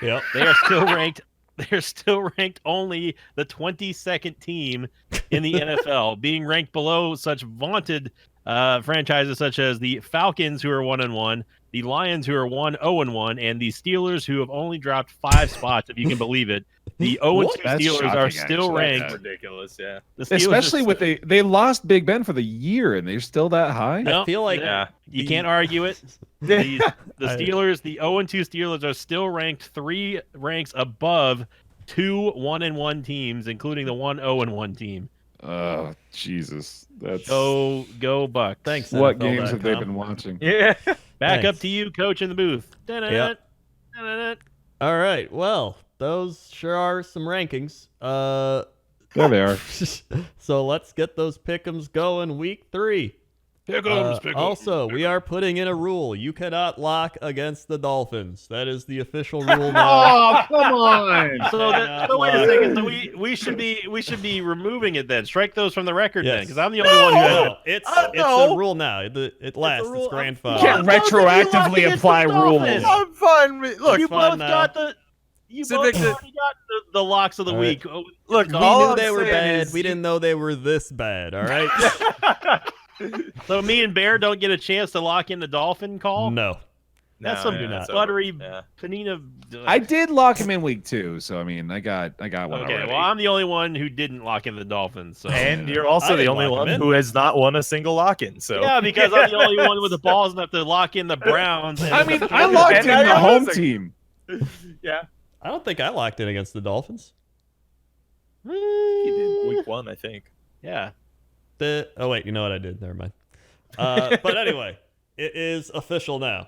Yep. they are still ranked. They're still ranked only the 22nd team in the NFL, being ranked below such vaunted franchises such as the Falcons, who are 1-1, the Lions, who are 1-0-1, and the Steelers, who have only dropped 5 spots, if you can believe it. The 0-2 That's Steelers shocking, are still actually. ranked. Ridiculous. Yeah. The Steelers Especially are with they lost Big Ben for the year, and they're still that high. No, I feel like you can't argue it. The Steelers, the 0-2 Steelers, are still ranked 3 ranks above 2 1-1 teams, including the 1-0-1 team. Oh, Jesus. That's Go Bucks. Thanks. what NFL.com. games have they been watching? Yeah. Back Thanks. up to you, coach in the booth. Yep. All right. Well, those sure are some rankings. There they are. So let's get those pick'ems going. Week 3. Also, we are putting in a rule. You cannot lock against the Dolphins. That is the official rule now. Oh, come on. So wait a second. So we should be removing it then. Strike those from the record then, because I'm the only one who has No, it. it's a rule now. It lasts. It's grandfather. You can't retroactively apply rules. I'm fine. Look, You both got the. You both Victor- already got the locks of the week. look. We all knew I'm they were saying bad. is We didn't know they were this bad. All right. So me and Bear don't get a chance to lock in the Dolphin call. No. That's No, some yeah, it's buttery over. panina. I did lock him in week 2, so I mean, I got one Okay, already. well, I'm the only one who didn't lock in the Dolphins. So. And you're I also the didn't only lock one him in. who has not won a single lock-in. So Yeah, because I'm the only one with the balls enough to lock in the Browns. I mean, I locked And in now the you're home losing. team. yeah, I don't think I locked in against the Dolphins. he did week 1, I think. Yeah. Oh wait, you know what I did? Never mind. But anyway, it is official now.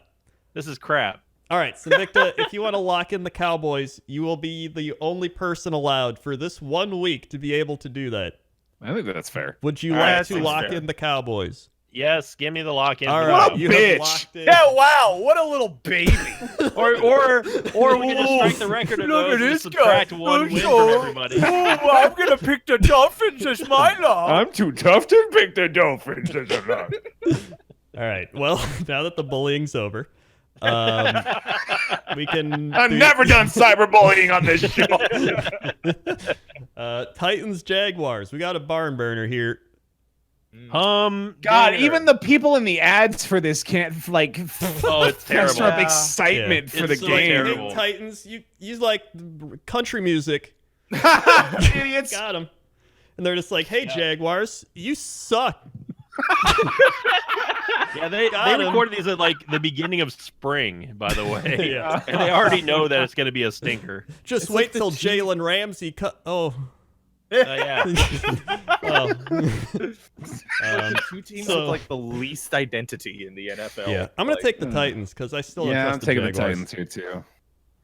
This is crap. All right, Sinvicta, if you want to lock in the Cowboys, you will be the only person allowed for this 1 week to be able to do that. I think that's fair. Would you All right, like that to seems lock fair. in the Cowboys? Yes, give me the lock in. All What right, a you bitch. have locked in. Yeah, wow, what a little baby. Or we can just strike the record of Look those at and this subtract guy. one win Oh, from everybody. Oh, I'm gonna pick the Dolphins as my lock. I'm too tough to pick the Dolphins. All right, well, now that the bullying's over, we can. I've never done cyberbullying on this show. Titans Jaguars. We got a barn burner here. God, Dinner. even the people in the ads for this can't Oh, it's terrible. muster up excitement Yeah. for the It's so Like, game. terrible. hey, Titans, you like country music. Idiots. Got them. And they're just like, hey, Jaguars, you suck. Yeah, they Got him. recorded these at like the beginning of spring, by the way. Yeah. And they already know that it's going to be a stinker. Just It's wait like the till Chiefs- Jalen Ramsey cut. Oh. Yeah. Oh. Two teams so- with like the least identity in the NFL. Yeah, I'm gonna Like, take the Titans because I still don't Yeah, I'm trust taking the Jaguars. Titans here too.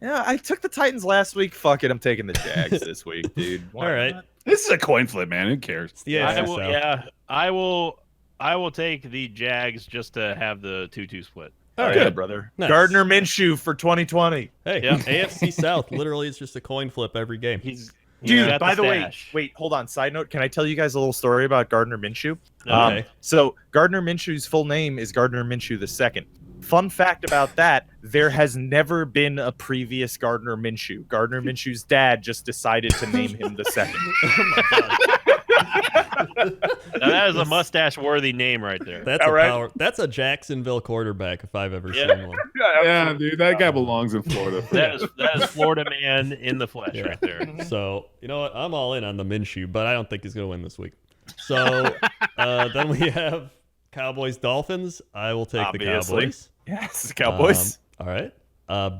Yeah, I took the Titans last week. Fuck it, I'm taking the Jags this week, dude. Why All right. not? This is a coin flip, man. Who cares? Yeah, I will take the Jags just to have the 2-2 split. All right, Good. brother. Nice. Gardner Minshew for 2020. Hey, Yeah. AFC South literally is just a coin flip every game. He's Dude, got by the way, stash. wait, hold on. Side note, can I tell you guys a little story about Gardner Minshew? Okay. So Gardner Minshew's full name is Gardner Minshew II. Fun fact about that, there has never been a previous Gardner Minshew. Gardner Minshew's dad just decided to name him the second. Now, that is a mustache-worthy name right there. That's All a right. power. That's a Jacksonville quarterback if I've ever Yeah. seen one. Yeah, dude, that guy belongs in Florida. That is Florida man in the flesh Yeah. right there. So you know what? I'm all in on the Minshew, but I don't think he's gonna win this week. So then we have Cowboys Dolphins. I will take Obviously. the Cowboys. Yes, Cowboys. All right.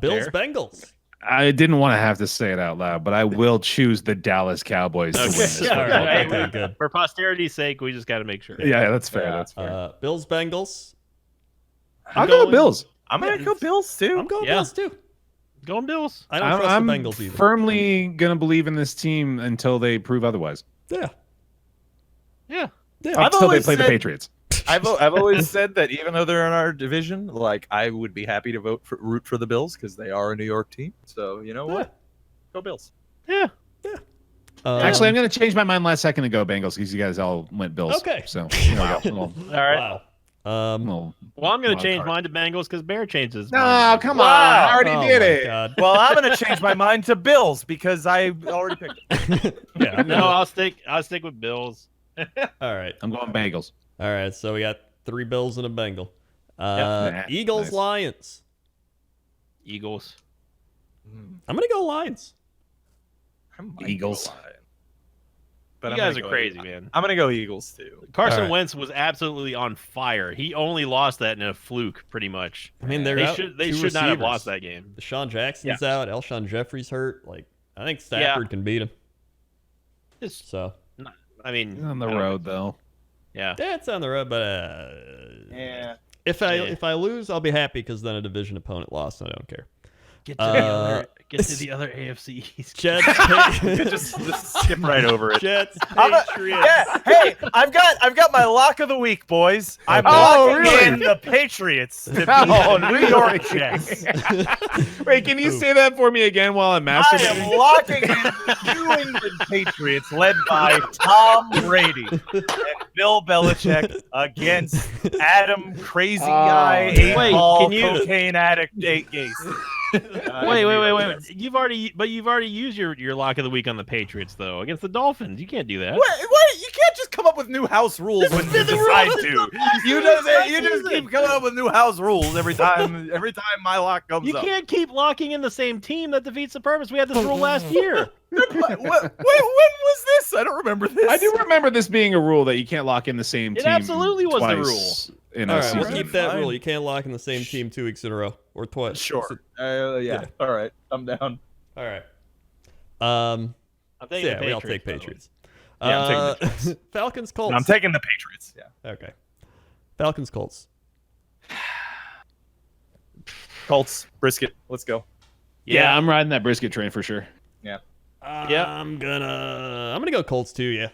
Bills Fair. Bengals. I didn't want to have to say it out loud, but I will choose the Dallas Cowboys to win this. All football right. game. Okay. Good. For posterity's sake, we just got to make sure. Yeah, that's fair. Yeah. That's fair. Bills Bengals. I'll go with going- Bills. I'm going to go Bills, too. I'm going Yeah. Bills too. Going Bills. I don't I'm, trust I'm the Bengals either. firmly gonna believe in this team until they prove otherwise. Yeah. Yeah. Yeah. I've Until they always play the said- Patriots. I've always said that even though they're in our division, like I would be happy to root for the Bills because they are a New York team. So you know what? Go Bills. Yeah. Actually, I'm gonna change my mind last second to go Bengals because you guys all went Bills. Okay. So there we go. Little- All right. Wow. little- Well, I'm going Wild to change card. mine to Bengals because Bear changes. No, come on. Wow. I already Oh did my it. God. Well, I'm going to change my mind to Bills because I already picked it. Yeah. I'm No, gonna- I'll stick with Bills. All right. I'm going Bengals. All right. So we got 3 Bills and a Bengal. Nah, Eagles nice. Lions. Eagles. I'm gonna go Lions. I might Eagles. go Lions. But You I'm guys gonna are go crazy, Eagles. man. I'm going to go Eagles too. Carson All right. Wentz was absolutely on fire. He only lost that in a fluke, pretty much. I mean, They out should two not have receivers. lost that game. Deshaun Jackson's out. Elshon Jeffrey's hurt. Like, I think Yeah. Stafford can beat him. It's, So I mean, He's on the I don't- road though. Yeah. yeah, it's on the road. But Yeah. if I lose, I'll be happy because then a division opponent lost, and I don't care. Get to the other. Get to the other AFC East. Jets. just skip right over it. Jets. Patriots. Yeah, hey, I've got my lock of the week, boys. I'm locking in the Patriots to beat the New York Jets. Wait, can you say that for me again while I'm I masturbating? am locking in the New England Patriots, led by Tom Brady and Bill Belichick against Adam Crazy Guy, Wait, eight-ball can you- cocaine addict, Nate Gase. Wait. You've already used your lock of the week on the Patriots though against the Dolphins. You can't do that. What? You can't just come up with new house rules when you decide to. You just keep coming up with new house rules every time my lock comes You up. can't keep locking in the same team. That defeats the purpose. We had this rule last year. When was this? I don't remember this. I do remember this being a rule that you can't lock in the same It team. absolutely was the twice in a All right, we'll season. keep that Fine. rule. You can't lock in the same team 2 weeks in a row or twice. Sure. Yeah. All right. I'm down. All right. I'm taking Yeah, the we all Patriots, take by the way. Patriots. Yeah, I'm taking the Jets. Falcons, Colts. I'm taking the Patriots. Yeah. Okay. Falcons, Colts. Colts, brisket. Let's go. Yeah, I'm riding that brisket train for sure. I'm gonna go Colts too. Yeah.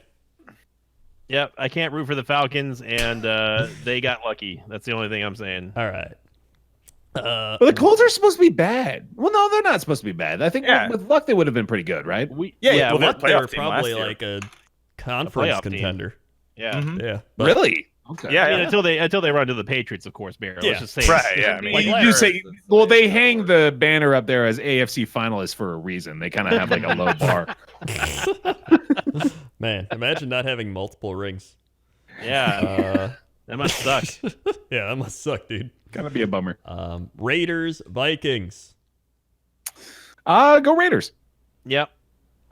Yep, I can't root for the Falcons, and they got lucky. That's the only thing I'm saying. All right. But the Colts are supposed to be bad. Well, no, they're not supposed to be bad. I think Yeah. with luck they would have been pretty good, right? Well, they're playoff team probably last year. like a conference playoff team. contender. Yeah. Mhm. Yeah. But Really? Okay. Yeah, I mean, yeah. until they run to the Patriots, of course, Bear. Yeah. Let's just say Right, yeah, I mean, Well, Like you do last say, year. well, they hang the banner up there as AFC finalists for a reason. They kind of have like a low bar. man, imagine not having multiple rings. Yeah, that must suck. Yeah, that must suck, dude. Gotta be a bummer. Raiders, Vikings. Go Raiders. Yep.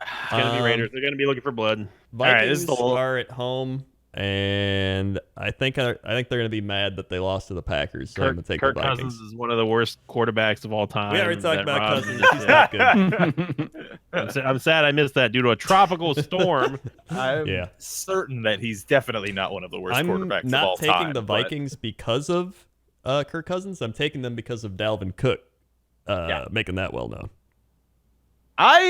It's gonna be Raiders. They're gonna be looking for blood. right, Vikings this is the whole- are at home, and I think they're gonna be mad that they lost to the Packers. So I'm gonna take Kirk the Vikings. Cousins is one of the worst quarterbacks of all time. We already talked That about Rob- Cousins. He's not good. I'm sad I missed that due to a tropical storm. I'm Yeah. certain that he's definitely not one of the worst I'm quarterbacks not of all taking time. the but- Vikings because of Kirk Cousins. I'm taking them because of Dalvin Cook making that well known. I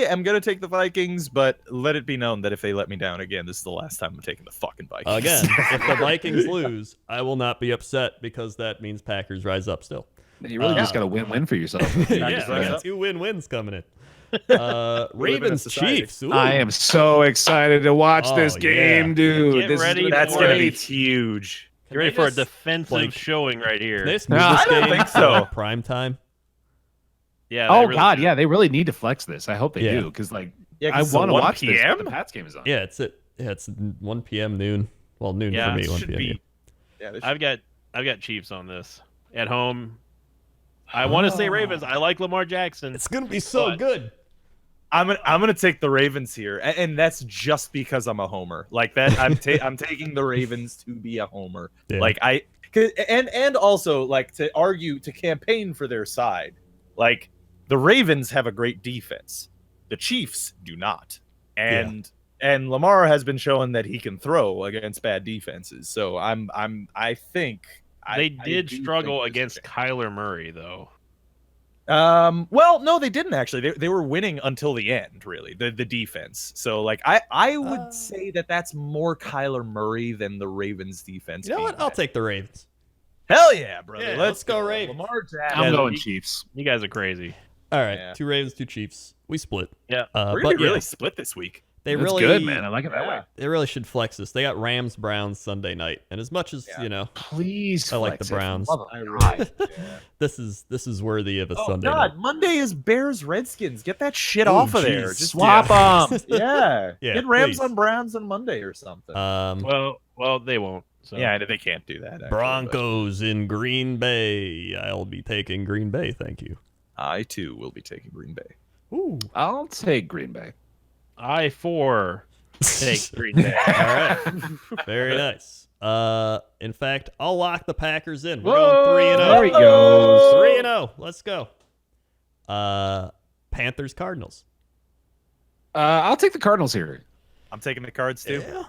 am going to take the Vikings, but let it be known that if they let me down again, this is the last time I'm taking the fucking Vikings. Again, if the Vikings lose, I will not be upset because that means Packers rise up still. You really just got to win for yourself. Yeah, just I rise got up. 2 win-wins coming in. live in a Ravens, society. Chiefs. Ooh. I am so excited to watch Oh, this game, yeah. dude. Get This ready is That's for going to be great. huge. Get ready for a just, defensive like- showing right here. Can they just move No, this I don't game think to, so. like, prime time? Yeah. Oh they really God, do. yeah, they really need to flex this. I hope they Yeah. do because like Yeah, I 'cause it's want to 1 watch this. PM? But the Pats game is on. Yeah, it's 1 p.m. noon. Well, noon Yeah, for me. it 1 should p.m. be. yeah. Yeah, I've got Chiefs on this at home. I want to say Ravens. I like Lamar Jackson. It's gonna be so But- good. I'm gonna take the Ravens here, and that's just because I'm a homer. Like that, I'm taking the Ravens to be a homer. Yeah. Like and also like to argue to campaign for their side. Like the Ravens have a great defense, the Chiefs do not, and Lamar has been showing that he can throw against bad defenses. So I think They I did do struggle think this against is Kyler Murray, though. well, no, they didn't actually. They were winning until the end, really. The defense. So like I would say that's more Kyler Murray than the Ravens defense. You know being what? I'll bad. take the Ravens. Hell yeah, brother. Yeah, let's let's go Ravens. Lamar Jackson. I'm Yeah, going you- Chiefs. You guys are crazy. All right, Yeah. 2 Ravens, 2 Chiefs. We split. Yeah. We're but gonna be yeah, really split this week. they That's really good, man. I like it that way. They really should flex this. They got Rams Browns Sunday night, and as much as Yeah. Please, I like flex the it. Browns. Love I of really, God. yeah. this is worthy of a Oh Sunday God, night. Monday is Bears Redskins. Get that shit Ooh, off of there. jeez. Just Swap them. yeah. Yeah, Get Rams please. on Browns on Monday or something. Well, they won't. So. yeah, they can't do that. Actually, Broncos in Green Bay. I'll be taking Green Bay. Thank you. but I too will be taking Green Bay. Ooh. I'll take Green Bay. I take Green Bay. All right. Very nice. In fact, I'll lock the Packers in. We're Whoa, going 3-0. there he goes. 3-0. Let's go. Panthers, Cardinals. I'll take the Cardinals here. I'm taking the Cards too. Yeah.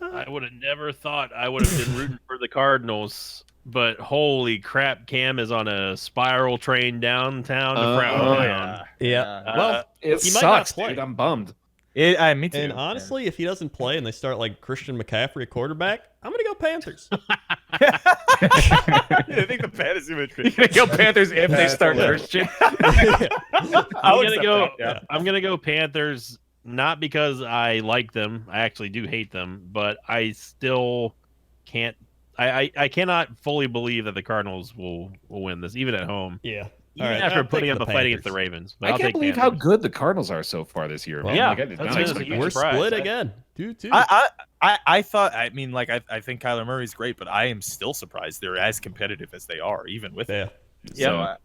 I would have never thought I would have been rooting for the Cardinals, but holy crap, Cam is on a spiral train downtown to Frowntown. Yeah. Well, It he might not sucks, play. dude. I'm bummed. Me too. And honestly, if he doesn't play and they start like Christian McCaffrey at quarterback, I'm gonna go Panthers. I think the fantasy would You're gonna go Panthers if they start Christian. I'm gonna go Panthers, not because I like them. I actually do hate them, but I still can't. I cannot fully believe that the Cardinals will win this, even at home. Yeah. Even after putting up a fight against the Ravens. But I I'll can't take believe Panthers. how good the Cardinals are so far this year. Well, Man. yeah, Like, I did that's not been a expect huge We're surprise. split again. 2-2. I thought. I mean, like I think Kyler Murray's great, but I am still surprised they're as competitive as they are, even with it. Yeah. So,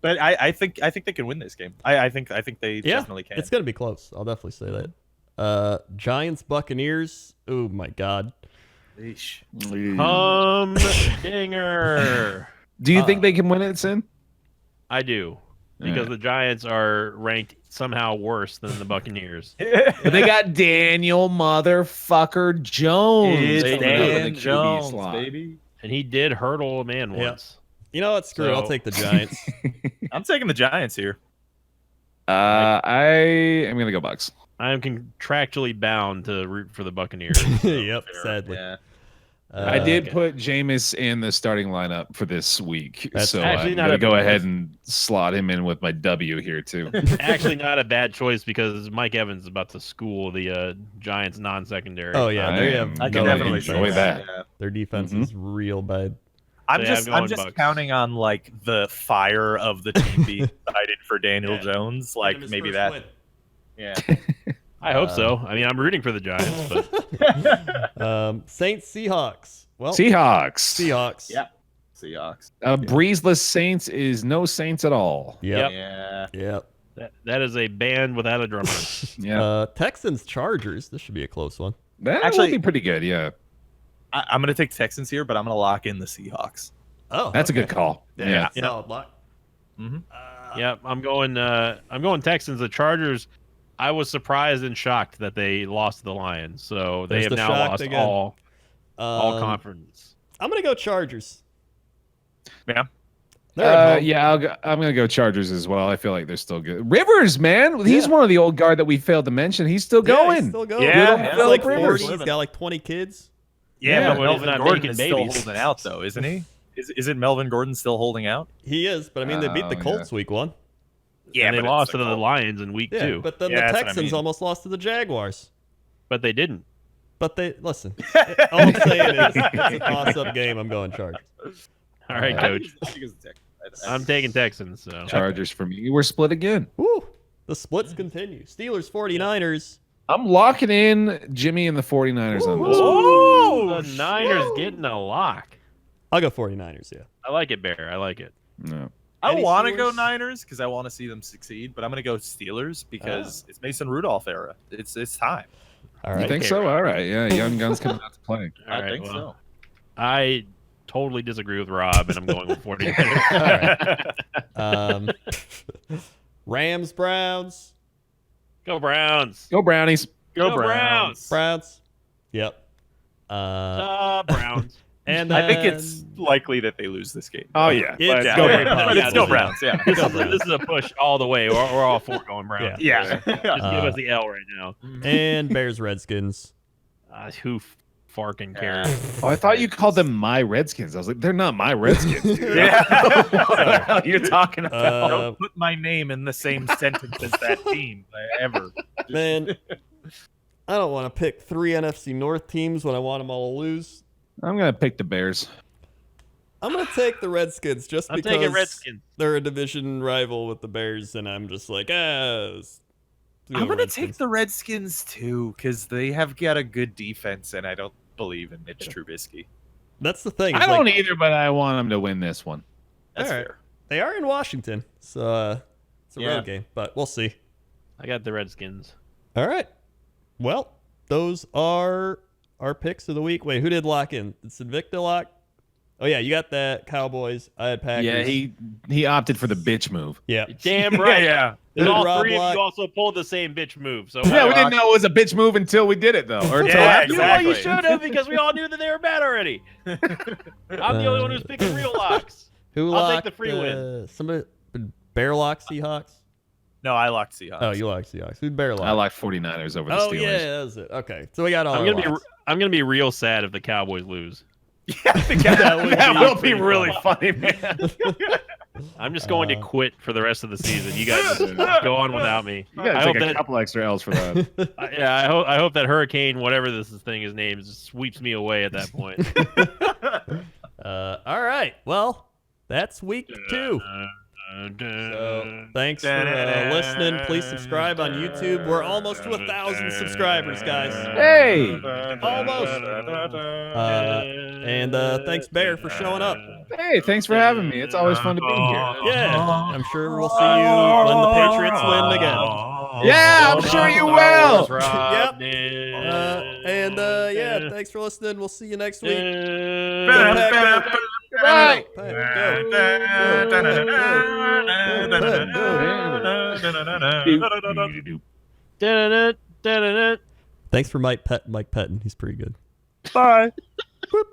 but I think they can win this game. I think they definitely can. It's gonna be close. I'll definitely say that. Giants Buccaneers. Oh my God. Dinger. Do you think they can win it, Sin? I do. Because the Giants are ranked somehow worse than the Buccaneers. But they got Daniel motherfucker Jones. It's They Dan know the QB Jones, slot. baby. And he did hurdle a man Yeah. once. You know what? Screw it. I'll So- take the Giants. I'm taking the Giants here. I am gonna go Bucks. I am contractually bound to root for the Buccaneers. Yep. Sadly. Yeah. I did okay. put Jameis in the starting lineup for this week, That's so actually I'm not gonna a go bad ahead choice. and slot him in with my W here too. Actually, not a bad choice because Mike Evans is about to school the Giants non-secondary. Oh yeah. They have I can no definitely defense. enjoy that. Yeah. Their defense Mhm. is real bad. I'm So, yeah, just I'm I'm going just Bucks. counting on like the fire of the team being excited for Daniel Jones. Like maybe that. Yeah. I hope so. I mean, I'm rooting for the Giants, but Saints Seahawks. Well, Seahawks. Seahawks. Yeah. Seahawks. Breezeless Saints is no Saints at all. Yep. Yeah. Yep. that is a band without a drummer. Yeah, Texans Chargers. This should be a close one. that Actually- will be pretty good. Yeah, I'm gonna take Texans here, but I'm gonna lock in the Seahawks. Oh, that's a good call. Yeah. Yeah. Solid lock. Yep, I'm going Texans. The Chargers, I was surprised and shocked that they lost to the Lions. So they There's have the now shock lost again. all conference. I'm gonna go Chargers. Yeah. They're at home. Yeah, I'm gonna go Chargers as well. I feel like they're still good. Rivers, man, he's one of the old guard that we failed to mention. He's still Yeah, going. he's still going. Yeah, He's yeah. like Phillip 40. Rivers. He's got like 20 kids. Yeah, but but he's Melvin not Gordon making is still babies. holding out, though, isn't he? Isn't Melvin Gordon still holding out? He is, but I mean, they beat the Oh, Colts week 1. And they but lost it's to the Lions in week Yeah, 2, but then Yeah, the that's what I Texans mean. almost lost to the Jaguars. but they didn't. But they listen. All I'm saying is it's a toss-up game. I'm going Chargers. All right, coach. I'm I'm taking Texans. So Chargers for me. We're split again. Woo! The splits continue. Steelers 49ers. I'm locking in Jimmy and the 49ers on this one. Ooh, the Niners getting a lock. I'll go 49ers. Yeah. I like it, Bear. I like it. No. I Any want to go Steelers? Niners because I want to see them succeed, but I'm going to go Steelers because it's Mason Rudolph era. It's time. All You right. think Okay, so? All right. Yeah, young guns coming out to play. All I right, think well, I totally disagree with Rob, and I'm going with 49ers. Rams Browns. Go Browns. Go Brownies. Go Browns. Browns. Yep. Browns. And I think then- it's likely that they lose this game. Oh yeah. It's But, go yeah, Browns. but Yeah, it's go this is- Browns. Yeah. This is a push all the way. We're all for going Browns. Yeah. Just give us the L right now. and Bears Redskins. Who farking cares? Oh, I thought you called them my Redskins. I was like, they're not my Redskins, dude. Yeah. What the hell you're talking about? Don't put my name in the same sentence as that team ever. Man, I don't want to pick 3 NFC North teams when I want them all to lose. I'm gonna pick the Bears. I'm gonna take the Redskins just I'm because taking Redskins. they're a division rival with the Bears, and I'm just like, let's go I'm gonna Redskins. take the Redskins too because they have got a good defense, and I don't believe in Mitch Trubisky. That's the thing. I it's don't like, either, but I want them to win this one. That's All right. fair. They are in Washington, so it's a Yeah. road game, but we'll see. I got the Redskins. All right. Well, those are our picks of the week. Wait, who did lock in? Did Invicta lock? Oh yeah, you got that Cowboys. I had Packers. Yeah, he opted for the bitch move. Yeah. Damn right. Yeah. And all Rob three of Lock. you also pulled the same bitch move. So Yeah, we didn't know it was a bitch move until we did it though. Or until Yeah, after. Well, you exactly. should have because we all knew that they were bad already. I'm the only one who's picking real locks. Who I'll take locked the free win. Somebody Bear lock Seahawks? No, I locked Seahawks. Oh, you locked Seahawks. Who'd Bear lock? I like 49ers over the Oh Steelers. yeah, that was it. Okay, so we got all. I'm our gonna locks. be real sad if the Cowboys lose. Yeah, That Will be really funny, man. I'm just going to quit for the rest of the season. You guys just go on without me. You I gotta hope take a that couple extra L's for that. I hope that hurricane, whatever this thing is named, just sweeps me away at that point. All right. Well, that's week 2. So thanks for listening. Please subscribe on YouTube. We're almost to 1,000 subscribers, guys. Hey! Almost. And thanks, Bear, for showing up. Hey, thanks for having me. It's always fun to be here. Yeah, I'm sure we'll see you when the Patriots win again. Yeah, I'm sure you will. Yep. And yeah, thanks for listening. We'll see you next week. Bye. Thanks for Mike Pettin. He's pretty good. Bye.